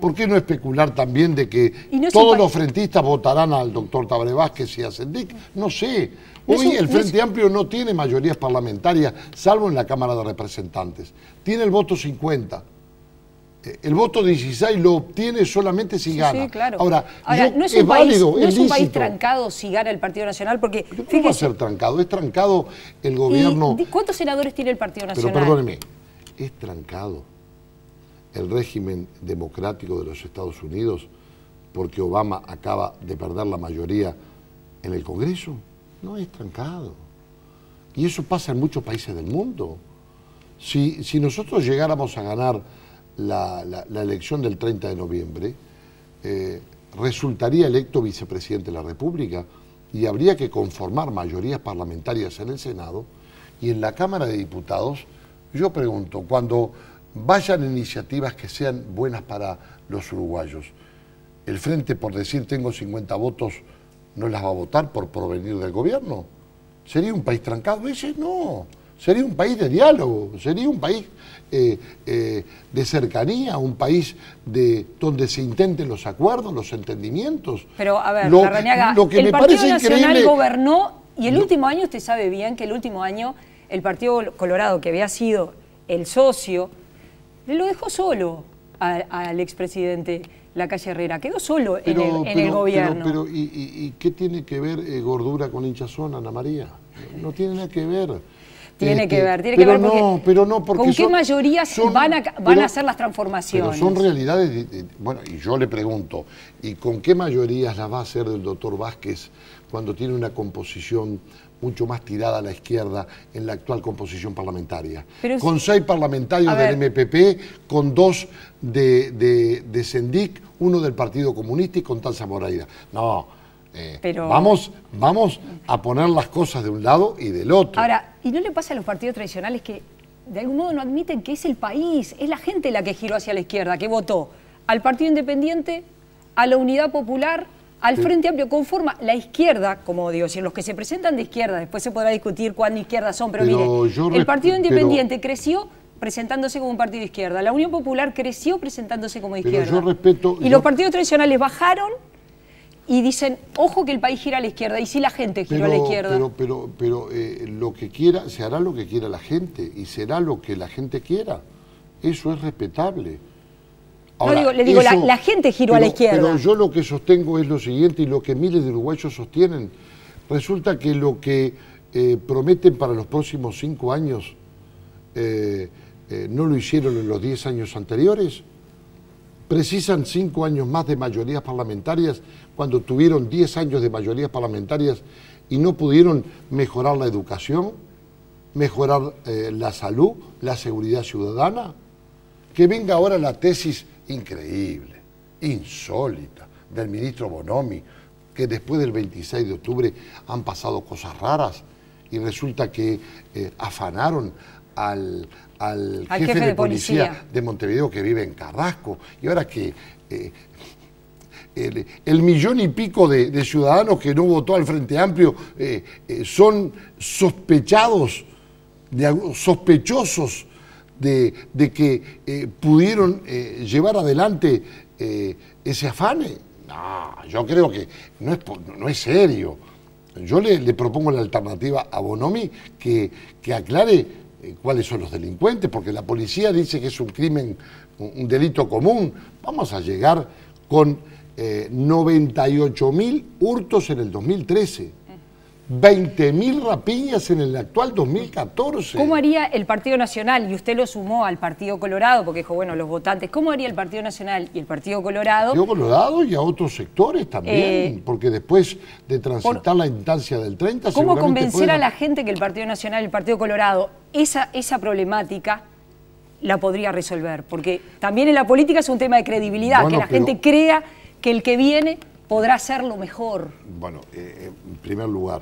¿Por qué no especular también de que todos los frentistas votarán al doctor Tabaré Vázquez y a Sendic? No sé. Hoy el Frente Amplio no tiene mayorías parlamentarias, salvo en la Cámara de Representantes. Tiene el voto 50. El voto 16 lo obtiene solamente si gana. Sí, claro. Ahora no es válido, no es un país trancado si gana el Partido Nacional, porque... ¿Cómo va a ser trancado? Es trancado el gobierno... ¿Cuántos senadores tiene el Partido Nacional? Pero perdóneme, es trancado el régimen democrático de los Estados Unidos porque Obama acaba de perder la mayoría en el Congreso. No es trancado. Y eso pasa en muchos países del mundo. Si nosotros llegáramos a ganar la elección del 30 de noviembre, resultaría electo vicepresidente de la República y habría que conformar mayorías parlamentarias en el Senado y en la Cámara de Diputados. Yo pregunto, cuando vayan iniciativas que sean buenas para los uruguayos, el Frente, por decir tengo 50 votos, ¿no las va a votar por provenir del gobierno? ¿Sería un país trancado? Ese no. Sería un país de diálogo, sería un país de cercanía, un país donde se intenten los acuerdos, los entendimientos. Pero, a ver, Larrañaga, el Partido Nacional gobernó, y el último año, usted sabe bien que el último año el Partido Colorado, que había sido el socio, lo dejó solo al expresidente Lacalle Herrera, quedó solo en el gobierno. ¿Y qué tiene que ver Gordura con hinchazón, Ana María? No tiene nada que ver. Tiene que ver porque ¿con qué mayorías van a hacer las transformaciones? Pero son realidades, bueno, y yo le pregunto, ¿y con qué mayorías las va a hacer el doctor Vázquez cuando tiene una composición mucho más tirada a la izquierda en la actual composición parlamentaria? Con 6 parlamentarios del MPP, con 2 de Sendic, 1 del Partido Comunista y con Tanza Moreira. No. Pero vamos a poner las cosas de un lado y del otro. Ahora, ¿y no le pasa a los partidos tradicionales que de algún modo no admiten que es el país, es la gente la que giró hacia la izquierda, que votó al Partido Independiente, a la Unidad Popular, al Frente Amplio? Conforma la izquierda, como digo, si los que se presentan de izquierda, después se podrá discutir cuán izquierdas son, pero mire, el Partido Independiente creció presentándose como un partido de izquierda, la Unión Popular creció presentándose como de izquierda. Yo respeto, y los partidos tradicionales bajaron y dicen, ojo que el país gira a la izquierda, y si la gente gira a la izquierda. Pero lo que quiera, se hará lo que quiera la gente, y será lo que la gente quiera. Eso es respetable. Ahora, no, le digo, la gente giró a la izquierda. Pero yo lo que sostengo es lo siguiente, y lo que miles de uruguayos sostienen. Resulta que lo que prometen para los próximos 5 años no lo hicieron en los 10 años anteriores. Precisan 5 años más de mayorías parlamentarias cuando tuvieron 10 años de mayorías parlamentarias y no pudieron mejorar la educación, mejorar la salud, la seguridad ciudadana. Que venga ahora la tesis increíble, insólita, del ministro Bonomi, que después del 26 de octubre han pasado cosas raras y resulta que afanaron al jefe de policía de Montevideo, que vive en Carrasco, y ahora que el 1,000,000 y pico de ciudadanos que no votó al Frente Amplio son sospechosos de que pudieron llevar adelante ese afane. No, yo creo que no es serio. Yo le propongo la alternativa a Bonomi que aclare cuáles son los delincuentes, porque la policía dice que es un crimen, un delito común. Vamos a llegar con 98.000 hurtos en el 2013, 20.000 rapiñas en el actual 2014. ¿Cómo haría el Partido Nacional? Y usted lo sumó al Partido Colorado, porque dijo, bueno, los votantes, ¿cómo haría el Partido Nacional y el Partido Colorado? El Partido Colorado y a otros sectores también, porque después de transitar la instancia del 30... ¿Cómo convencer a la gente que el Partido Nacional y el Partido Colorado esa problemática la podría resolver? Porque también en la política es un tema de credibilidad, bueno, que la gente crea que el que viene podrá hacerlo mejor. Bueno, en primer lugar,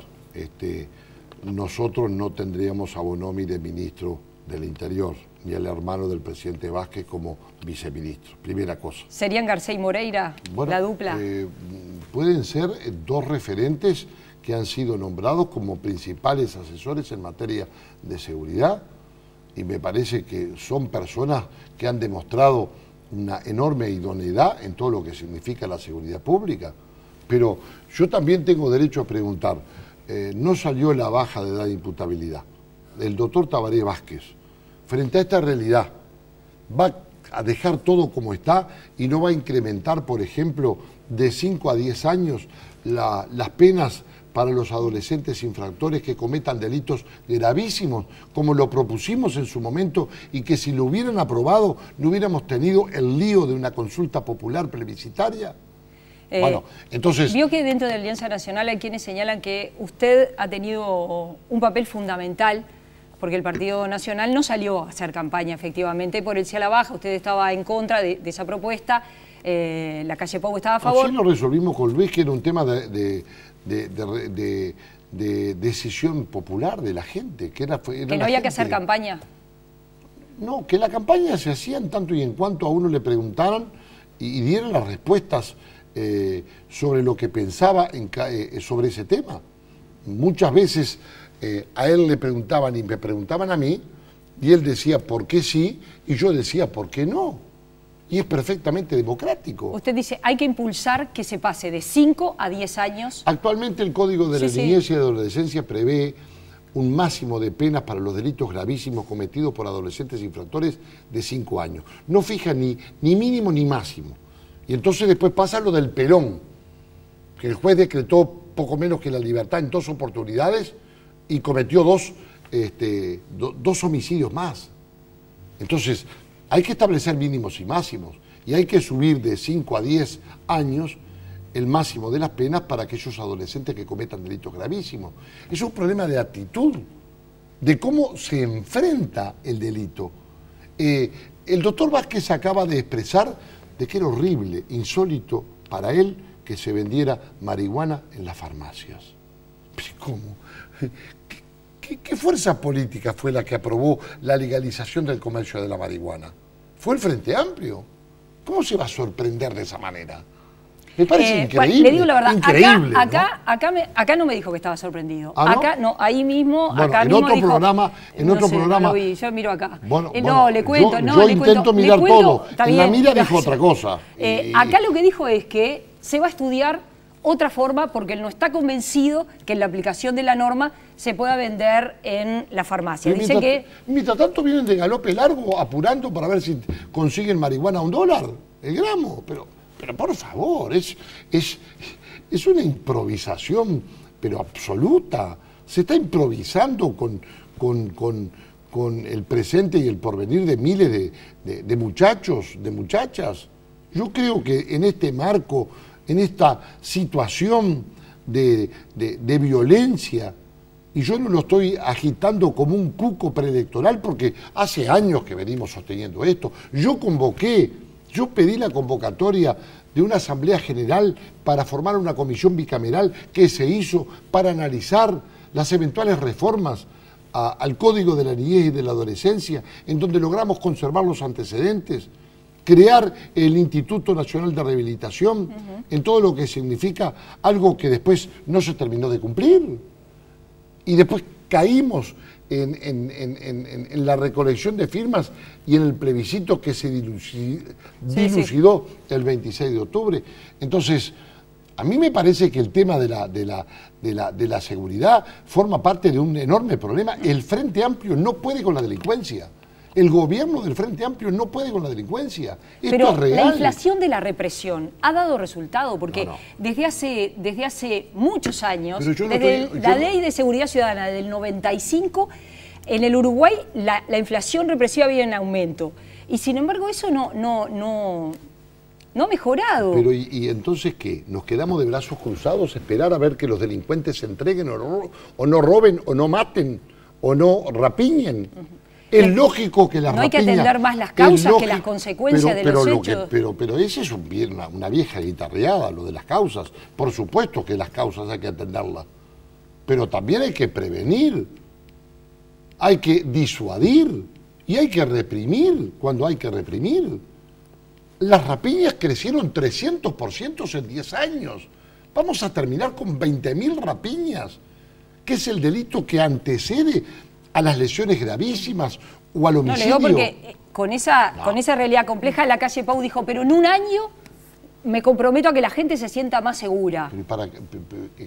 nosotros no tendríamos a Bonomi de ministro del Interior, ni al hermano del presidente Vázquez como viceministro, primera cosa. ¿Serían García y Moreira la dupla? Pueden ser 2 referentes que han sido nombrados como principales asesores en materia de seguridad, y me parece que son personas que han demostrado una enorme idoneidad en todo lo que significa la seguridad pública. Pero yo también tengo derecho a preguntar, no salió la baja de edad de imputabilidad. El doctor Tabaré Vázquez, frente a esta realidad, va a dejar todo como está y no va a incrementar, por ejemplo, de 5 a 10 años las penas para los adolescentes infractores que cometan delitos gravísimos, como lo propusimos en su momento, y que si lo hubieran aprobado no hubiéramos tenido el lío de una consulta popular plebiscitaria. Bueno, entonces... Vio que dentro de la Alianza Nacional hay quienes señalan que usted ha tenido un papel fundamental, porque el Partido Nacional no salió a hacer campaña efectivamente por el sí a la baja, usted estaba en contra de esa propuesta, Lacalle Pou estaba a favor. Así lo resolvimos con Luis, que era un tema de de decisión popular de la gente. Que no había que hacer campaña. No, que la campaña se hacía en tanto y en cuanto a uno le preguntaran y dieran las respuestas sobre lo que pensaba sobre ese tema. Muchas veces a él le preguntaban y me preguntaban a mí, y él decía por qué sí, y yo decía por qué no. Y es perfectamente democrático. Usted dice, hay que impulsar que se pase de 5 a 10 años. Actualmente el Código de la Niñez y de Adolescencia prevé un máximo de penas para los delitos gravísimos cometidos por adolescentes infractores de 5 años. No fija ni mínimo ni máximo. Y entonces después pasa lo del pelón, que el juez decretó poco menos que la libertad en 2 oportunidades y cometió dos homicidios más. Entonces, hay que establecer mínimos y máximos y hay que subir de 5 a 10 años el máximo de las penas para aquellos adolescentes que cometan delitos gravísimos. Es un problema de actitud, de cómo se enfrenta el delito. El doctor Vázquez acaba de expresar de que era horrible, insólito para él que se vendiera marihuana en las farmacias. ¿Cómo? ¿Qué fuerza política fue la que aprobó la legalización del comercio de la marihuana? ¿Fue el Frente Amplio? ¿Cómo se va a sorprender de esa manera? Me parece increíble. Le digo la verdad, increíble, acá no me dijo que estaba sorprendido. ¿Ah, no? Acá no, ahí mismo, bueno, acá en mismo otro dijo, programa, en no otro sé, programa. No lo vi, yo miro acá. Bueno, no, le cuento, yo intento mirar todo. Está en la bien, mira dijo otra cosa. Acá lo que dijo es que se va a estudiar otra forma porque él no está convencido que en la aplicación de la norma se pueda vender en la farmacia. Dice que... Mientras tanto vienen de galope largo apurando para ver si consiguen marihuana a $1 el gramo, pero por favor, es una improvisación, pero absoluta. Se está improvisando con el presente y el porvenir de miles de muchachos, de muchachas. Yo creo que en este marco, en esta situación de violencia, y yo no lo estoy agitando como un cuco preelectoral porque hace años que venimos sosteniendo esto. Yo pedí la convocatoria de una asamblea general para formar una comisión bicameral que se hizo para analizar las eventuales reformas al Código de la Niñez y de la Adolescencia, en donde logramos conservar los antecedentes, crear el Instituto Nacional de Rehabilitación, en todo lo que significa algo que después no se terminó de cumplir. Y después caímos en la recolección de firmas y en el plebiscito que se dilucidó el 26 de octubre. Entonces, a mí me parece que el tema de la seguridad forma parte de un enorme problema. El Frente Amplio no puede con la delincuencia. El gobierno del Frente Amplio no puede con la delincuencia. Pero esto es real. La inflación de la represión ha dado resultado, porque desde hace muchos años, la Ley de Seguridad Ciudadana del 95, en el Uruguay la inflación represiva viene en aumento. Y sin embargo eso no ha mejorado. Pero ¿y entonces qué? ¿Nos quedamos de brazos cruzados a esperar a ver que los delincuentes se entreguen o no roben o no maten o no rapiñen? Es lógico que las rapiñas... No hay que atender más las causas que las consecuencias de los hechos. Pero ese es una vieja guitarreada, lo de las causas. Por supuesto que las causas hay que atenderlas. Pero también hay que prevenir. Hay que disuadir. Y hay que reprimir cuando hay que reprimir. Las rapiñas crecieron 300% en 10 años. Vamos a terminar con 20.000 rapiñas, que es el delito que antecede a las lesiones gravísimas o al homicidio. No, le digo porque con esa realidad compleja, la calle Pau dijo, pero en un año me comprometo a que la gente se sienta más segura. Pero para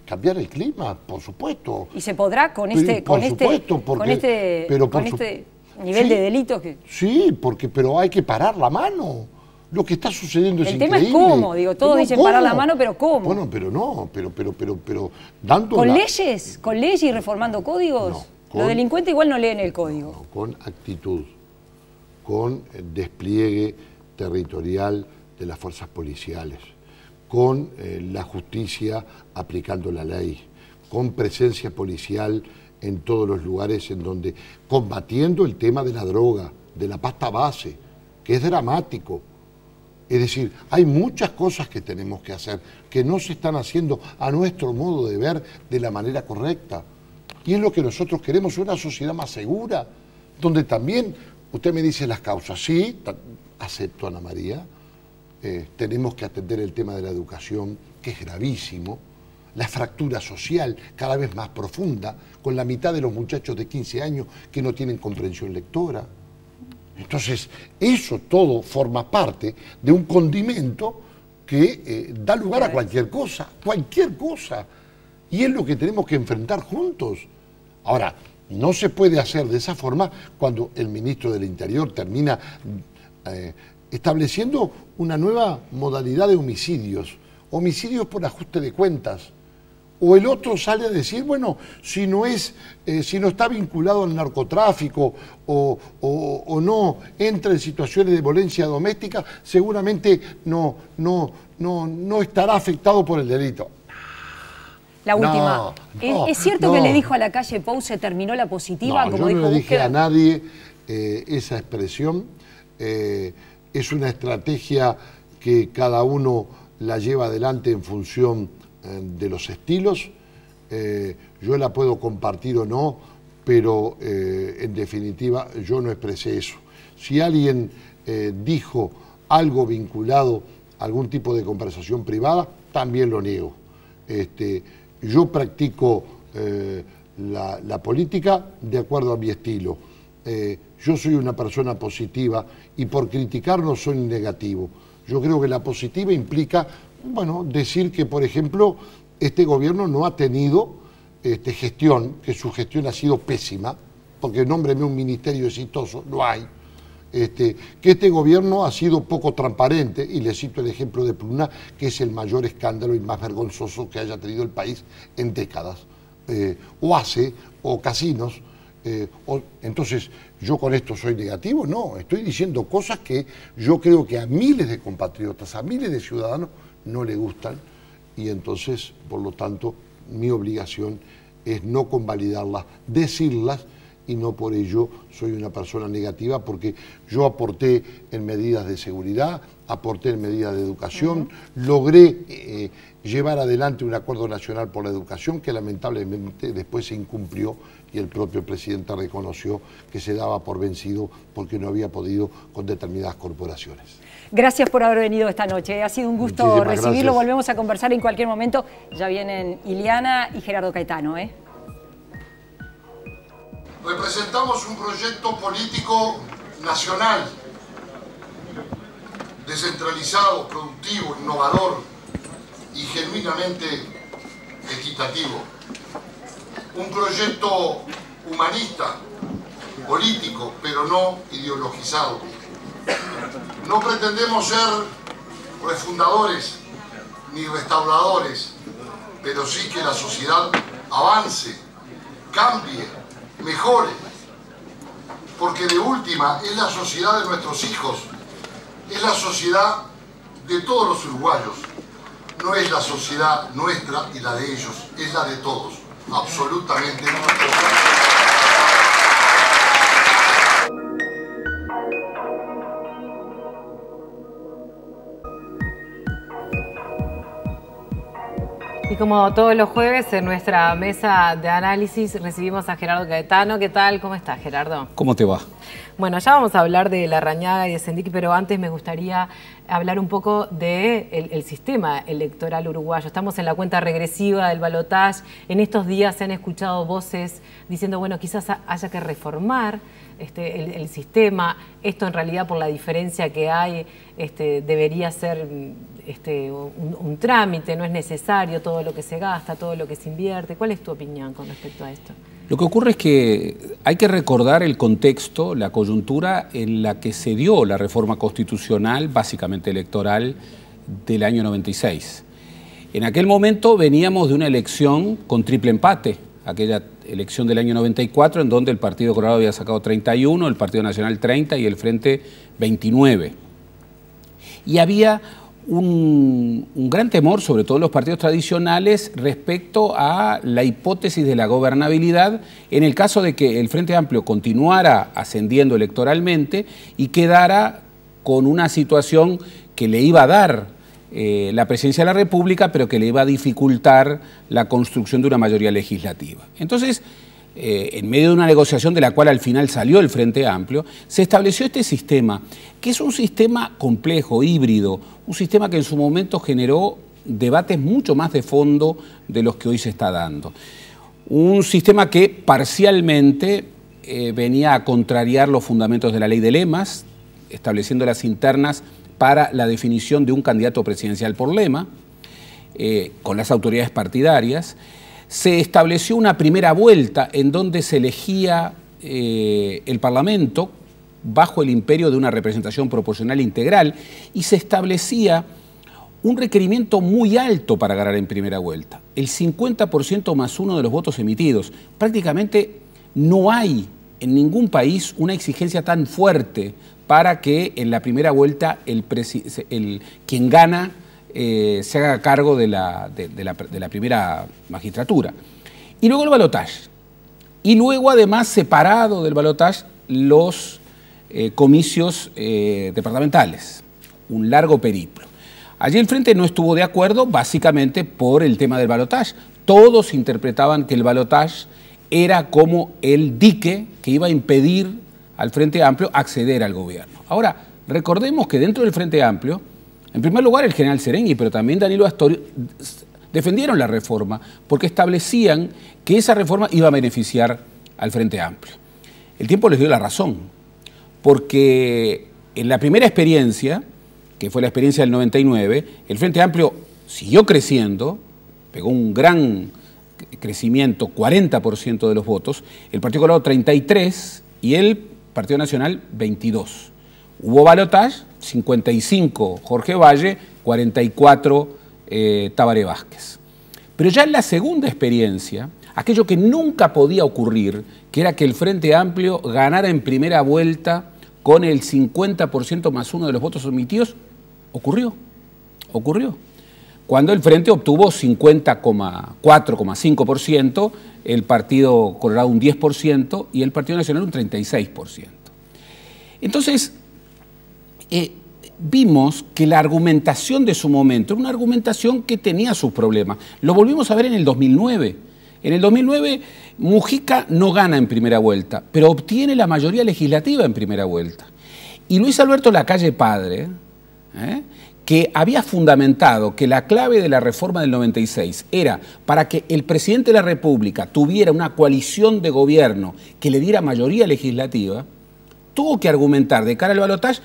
cambiar el clima, por supuesto. ¿Y se podrá con este nivel de delitos? Sí, pero hay que parar la mano. Lo que está sucediendo es increíble. El tema es cómo, digo, todos dicen parar la mano, pero ¿cómo? Bueno, pero dando ¿Con leyes? ¿Con leyes y reformando códigos? No. Los delincuentes igual no leen el código. No, con actitud, con despliegue territorial de las fuerzas policiales, con la justicia aplicando la ley, con presencia policial en todos los lugares en donde, combatiendo el tema de la droga, de la pasta base, que es dramático. Es decir, hay muchas cosas que tenemos que hacer, que no se están haciendo a nuestro modo de ver de la manera correcta. Y es lo que nosotros queremos, una sociedad más segura, donde también, usted me dice las causas, sí, acepto, Ana María, tenemos que atender el tema de la educación, que es gravísimo, la fractura social cada vez más profunda, con la mitad de los muchachos de 15 años que no tienen comprensión lectora. Entonces, eso todo forma parte de un condimento que da lugar a cualquier cosa, y es lo que tenemos que enfrentar juntos. Ahora, no se puede hacer de esa forma cuando el ministro del Interior termina estableciendo una nueva modalidad de homicidios por ajuste de cuentas. O el otro sale a decir, bueno, si no está vinculado al narcotráfico o no entra en situaciones de violencia doméstica, seguramente no estará afectado por el delito. La última. ¿Es cierto que le dijo a la calle Pou se terminó la positiva? No, como yo dijo no le dije Búsqueda? a nadie esa expresión. Es una estrategia que cada uno la lleva adelante en función de los estilos. Yo la puedo compartir o no, pero en definitiva yo no expresé eso. Si alguien dijo algo vinculado a algún tipo de conversación privada, también lo niego. Yo practico la política de acuerdo a mi estilo. Yo soy una persona positiva y por criticar no soy negativo. Yo creo que la positiva implica, bueno, decir que, por ejemplo, este gobierno no ha tenido gestión, que su gestión ha sido pésima, porque nómbreme un ministerio exitoso, no hay. Que este gobierno ha sido poco transparente, y le cito el ejemplo de Pruna, que es el mayor escándalo y más vergonzoso que haya tenido el país en décadas. O casinos. Entonces, ¿yo con esto soy negativo? No, estoy diciendo cosas que yo creo que a miles de compatriotas, a miles de ciudadanos no les gustan, y entonces, por lo tanto, mi obligación es no convalidarlas, decirlas, y no por ello soy una persona negativa, porque yo aporté en medidas de seguridad, aporté en medidas de educación, logré llevar adelante un acuerdo nacional por la educación que lamentablemente después se incumplió, y el propio presidente reconoció que se daba por vencido porque no había podido con determinadas corporaciones. Gracias por haber venido esta noche. Ha sido un gusto Muchísimas recibirlo. gracias. Volvemos a conversar en cualquier momento. Ya vienen Ileana y Gerardo Caetano. Representamos un proyecto político nacional, descentralizado, productivo, innovador y genuinamente equitativo. Un proyecto humanista, político, pero no ideologizado. No pretendemos ser refundadores ni restauradores, pero sí que la sociedad avance, cambie, mejore, porque de última es la sociedad de nuestros hijos, es la sociedad de todos los uruguayos, no es la sociedad nuestra y la de ellos, es la de todos, absolutamente. Y como todos los jueves, en nuestra mesa de análisis recibimos a Gerardo Caetano. ¿Qué tal? ¿Cómo estás, Gerardo? ¿Cómo te va? Bueno, ya vamos a hablar de Larrañaga y de Sendic, pero antes me gustaría hablar un poco del sistema electoral uruguayo. Estamos en la cuenta regresiva del balotaje. En estos días se han escuchado voces diciendo, bueno, quizás haya que reformar el sistema. Esto en realidad, por la diferencia que hay, debería ser un trámite, no es necesario todo lo que se gasta, todo lo que se invierte. ¿Cuál es tu opinión con respecto a esto? Lo que ocurre es que hay que recordar el contexto, la coyuntura en la que se dio la reforma constitucional, básicamente electoral, del año 96. En aquel momento veníamos de una elección con triple empate, aquella elección del año 94, en donde el Partido Colorado había sacado 31, el Partido Nacional 30 y el Frente 29. Y había un gran temor, sobre todo en los partidos tradicionales, respecto a la hipótesis de la gobernabilidad en el caso de que el Frente Amplio continuara ascendiendo electoralmente y quedara con una situación que le iba a dar la presidencia de la República, pero que le iba a dificultar la construcción de una mayoría legislativa. Entonces, en medio de una negociación de la cual al final salió el Frente Amplio, se estableció este sistema, que es un sistema complejo, híbrido, un sistema que en su momento generó debates mucho más de fondo de los que hoy se está dando. Un sistema que parcialmente venía a contrariar los fundamentos de la ley de lemas, estableciendo las internas para la definición de un candidato presidencial por lema, con las autoridades partidarias. Se estableció una primera vuelta en donde se elegía el Parlamento bajo el imperio de una representación proporcional integral y se establecía un requerimiento muy alto para ganar en primera vuelta, el 50% más uno de los votos emitidos. Prácticamente no hay en ningún país una exigencia tan fuerte para que en la primera vuelta quien gana se haga cargo de la primera magistratura. Y luego el balotaje. Y luego, además, separado del balotaje, los comicios departamentales. Un largo periplo. Allí el Frente no estuvo de acuerdo, básicamente por el tema del balotaje. Todos interpretaban que el balotaje era como el dique que iba a impedir al Frente Amplio acceder al gobierno. Ahora, recordemos que dentro del Frente Amplio, en primer lugar, el general Serengui, pero también Danilo Astori, defendieron la reforma porque establecían que esa reforma iba a beneficiar al Frente Amplio. El tiempo les dio la razón, porque en la primera experiencia, que fue la experiencia del 99, el Frente Amplio siguió creciendo, pegó un gran crecimiento, 40% de los votos, el Partido Colorado 33% y el Partido Nacional 22%. Hubo balotaje, 55 Jorge Valle, 44 Tabaré Vázquez. Pero ya en la segunda experiencia, aquello que nunca podía ocurrir, que era que el Frente Amplio ganara en primera vuelta con el 50% más uno de los votos emitidos, ocurrió. Cuando el Frente obtuvo 50,4,5%, el Partido Colorado un 10% y el Partido Nacional un 36%. Entonces, vimos que la argumentación de su momento era una argumentación que tenía sus problemas. Lo volvimos a ver en el 2009. En el 2009, Mujica no gana en primera vuelta, pero obtiene la mayoría legislativa en primera vuelta. Y Luis Alberto Lacalle Padre, que había fundamentado que la clave de la reforma del 96 era para que el presidente de la República tuviera una coalición de gobierno que le diera mayoría legislativa, tuvo que argumentar de cara al balotaje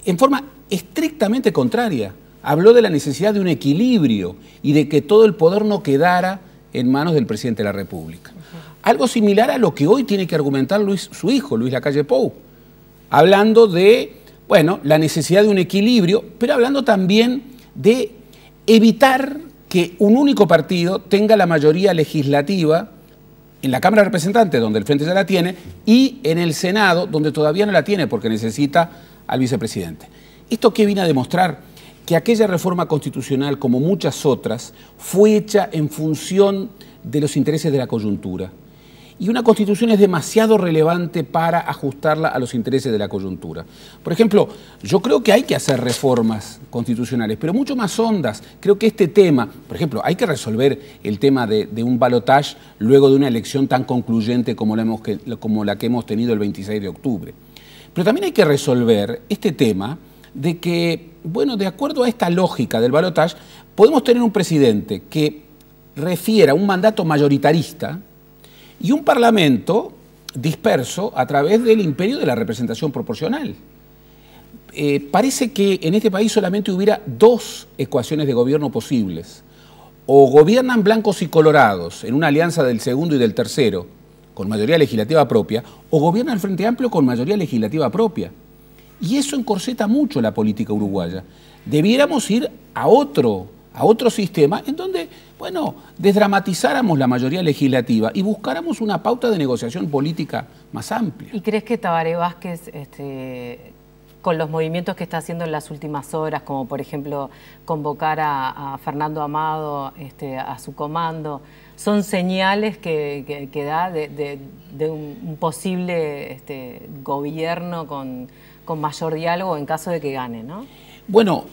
en forma estrictamente contraria. Habló de la necesidad de un equilibrio y de que todo el poder no quedara en manos del presidente de la República. Algo similar a lo que hoy tiene que argumentar su hijo, Luis Lacalle Pou, hablando de, bueno, la necesidad de un equilibrio, pero hablando también de evitar que un único partido tenga la mayoría legislativa en la Cámara de Representantes, donde el Frente ya la tiene, y en el Senado, donde todavía no la tiene, porque necesita al vicepresidente. ¿Esto qué viene a demostrar? Que aquella reforma constitucional, como muchas otras, fue hecha en función de los intereses de la coyuntura. Y una constitución es demasiado relevante para ajustarla a los intereses de la coyuntura. Por ejemplo, yo creo que hay que hacer reformas constitucionales, pero mucho más hondas. Creo que este tema, por ejemplo, hay que resolver el tema de un balotaje luego de una elección tan concluyente como la que hemos tenido el 26 de octubre. Pero también hay que resolver este tema de que, bueno, de acuerdo a esta lógica del balotaje, podemos tener un presidente que refiera un mandato majoritarista y un parlamento disperso a través del imperio de la representación proporcional. Parece que en este país solamente hubiera dos ecuaciones de gobierno posibles. O gobiernan blancos y colorados en una alianza del segundo y del tercero con mayoría legislativa propia, o gobierna el Frente Amplio con mayoría legislativa propia. Y eso encorseta mucho la política uruguaya. Debiéramos ir a otro sistema en donde, bueno, desdramatizáramos la mayoría legislativa y buscáramos una pauta de negociación política más amplia. ¿Y crees que Tabaré Vázquez, con los movimientos que está haciendo en las últimas horas, como por ejemplo convocar a Fernando Amado a su comando, son señales que da de un posible gobierno con mayor diálogo en caso de que gane, ¿no? Bueno,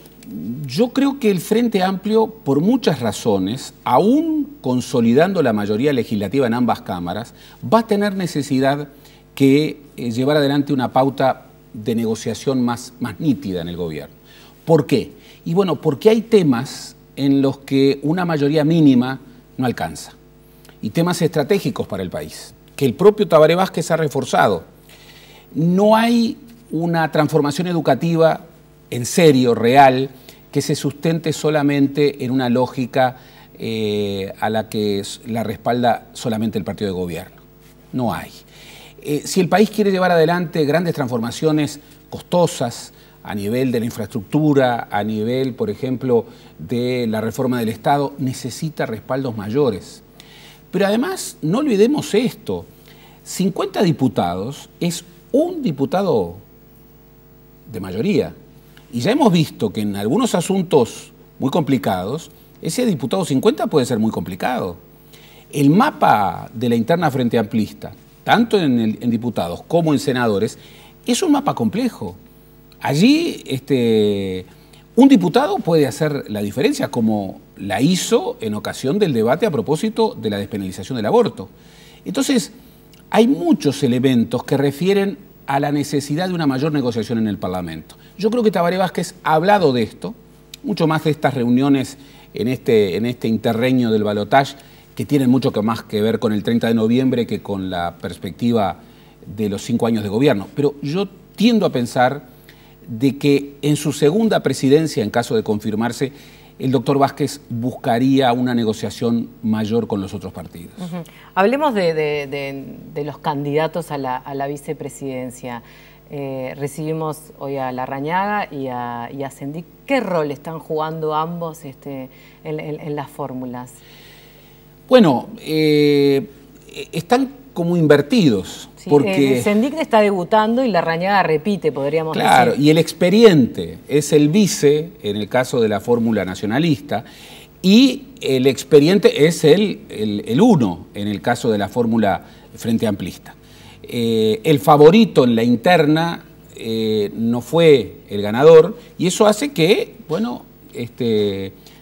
yo creo que el Frente Amplio, por muchas razones, aún consolidando la mayoría legislativa en ambas cámaras, va a tener necesidad que llevar adelante una pauta de negociación más nítida en el gobierno. ¿Por qué? Y bueno, porque hay temas en los que una mayoría mínima no alcanza. Y temas estratégicos para el país, que el propio Tabaré Vázquez ha reforzado. No hay una transformación educativa en serio, real, que se sustente solamente en una lógica a la que la respalda solamente el partido de gobierno. No hay. Si el país quiere llevar adelante grandes transformaciones costosas a nivel de la infraestructura, a nivel, por ejemplo, de la reforma del Estado, necesita respaldos mayores. Pero además, no olvidemos esto, 50 diputados es un diputado de mayoría. Y ya hemos visto que en algunos asuntos muy complicados, ese diputado 50 puede ser muy complicado. El mapa de la interna Frente Amplista, tanto en diputados como en senadores, es un mapa complejo. Allí un diputado puede hacer la diferencia, como la hizo en ocasión del debate a propósito de la despenalización del aborto. Entonces, hay muchos elementos que refieren a la necesidad de una mayor negociación en el Parlamento. Yo creo que Tabaré Vázquez ha hablado de esto, mucho más de estas reuniones en este interreño del balotaje, que tienen mucho más que ver con el 30 de noviembre que con la perspectiva de los 5 años de gobierno. Pero yo tiendo a pensar de que en su segunda presidencia, en caso de confirmarse, el doctor Vázquez buscaría una negociación mayor con los otros partidos. Hablemos de los candidatos a la vicepresidencia. Recibimos hoy a Larrañaga y a Sendik. ¿Qué rol están jugando ambos en las fórmulas? Bueno, están como invertidos. Sí, porque Sendik está debutando y Larrañaga repite, podríamos decir. Claro, y el experiente es el vice, en el caso de la fórmula nacionalista, y el experiente es el uno, en el caso de la fórmula Frente Amplista. El favorito en la interna no fue el ganador, y eso hace que, bueno,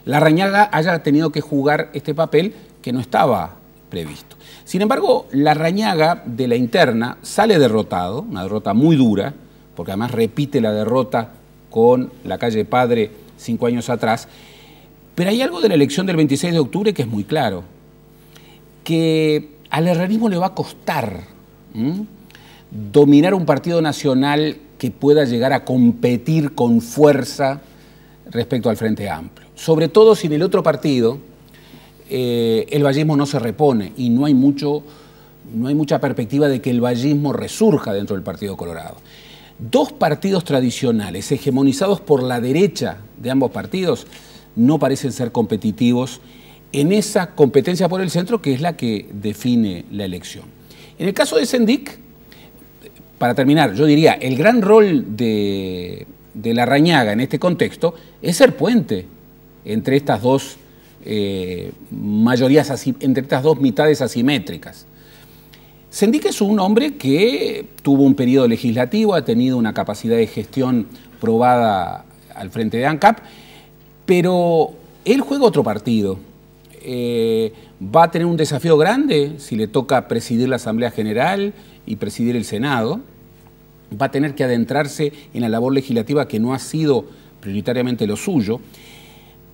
Larrañaga haya tenido que jugar este papel que no estaba previsto. Sin embargo, Larrañaga de la interna sale derrotado, una derrota muy dura, porque además repite la derrota con la calle Padre 5 años atrás, pero hay algo de la elección del 26 de octubre que es muy claro, que al herrerismo le va a costar dominar un partido nacional que pueda llegar a competir con fuerza respecto al Frente Amplio. Sobre todo si en el otro partido el vallismo no se repone y no hay mucha perspectiva de que el vallismo resurja dentro del Partido Colorado. Dos partidos tradicionales hegemonizados por la derecha de ambos partidos no parecen ser competitivos en esa competencia por el centro que es la que define la elección. En el caso de Sendik, para terminar, yo diría, el gran rol de Larrañaga en este contexto es ser puente entre estas dos mayorías, entre estas dos mitades asimétricas. Sendik es un hombre que tuvo un periodo legislativo, ha tenido una capacidad de gestión probada al frente de ANCAP, pero él juega otro partido. Va a tener un desafío grande si le toca presidir la Asamblea General y presidir el Senado. Va a tener que adentrarse en la labor legislativa que no ha sido prioritariamente lo suyo.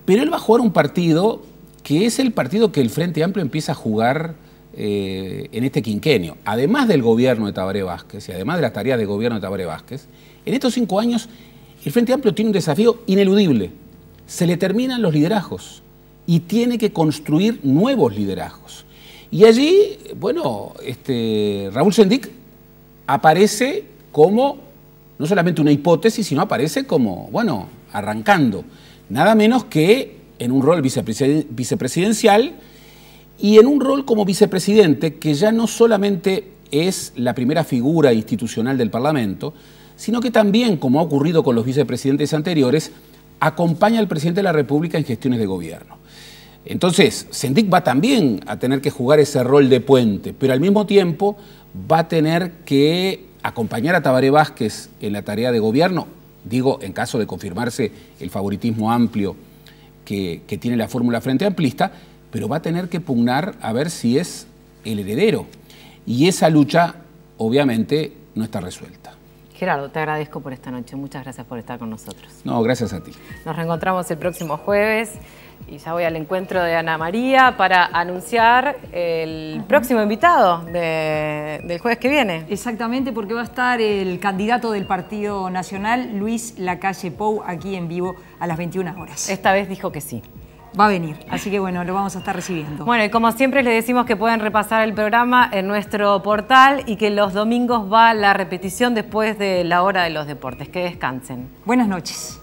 Pero él va a jugar un partido que es el partido que el Frente Amplio empieza a jugar en este quinquenio. Además del gobierno de Tabaré Vázquez y además de las tareas de gobierno de Tabaré Vázquez, en estos 5 años el Frente Amplio tiene un desafío ineludible. Se le terminan los liderazgos y tiene que construir nuevos liderazgos. Y allí, bueno, Raúl Sendik aparece como no solamente una hipótesis, sino aparece como, bueno, arrancando. Nada menos que en un rol vicepresidencial y en un rol como vicepresidente que ya no solamente es la primera figura institucional del Parlamento, sino que también, como ha ocurrido con los vicepresidentes anteriores, acompaña al presidente de la República en gestiones de gobierno. Entonces, Sendik va también a tener que jugar ese rol de puente, pero al mismo tiempo va a tener que acompañar a Tabaré Vázquez en la tarea de gobierno Digo, en caso de confirmarse el favoritismo amplio que tiene la fórmula Frente Amplista, pero va a tener que pugnar a ver si es el heredero. Y esa lucha, obviamente, no está resuelta. Gerardo, te agradezco por esta noche. Muchas gracias por estar con nosotros. No, gracias a ti. Nos reencontramos el próximo jueves y ya voy al encuentro de Ana María para anunciar el próximo invitado del jueves que viene. Exactamente, porque va a estar el candidato del Partido Nacional, Luis Lacalle Pou, aquí en vivo a las 21 horas. Esta vez dijo que sí. Va a venir, así que bueno, lo vamos a estar recibiendo. Bueno, y como siempre les decimos que pueden repasar el programa en nuestro portal y que los domingos va la repetición después de la hora de los deportes. Que descansen. Buenas noches.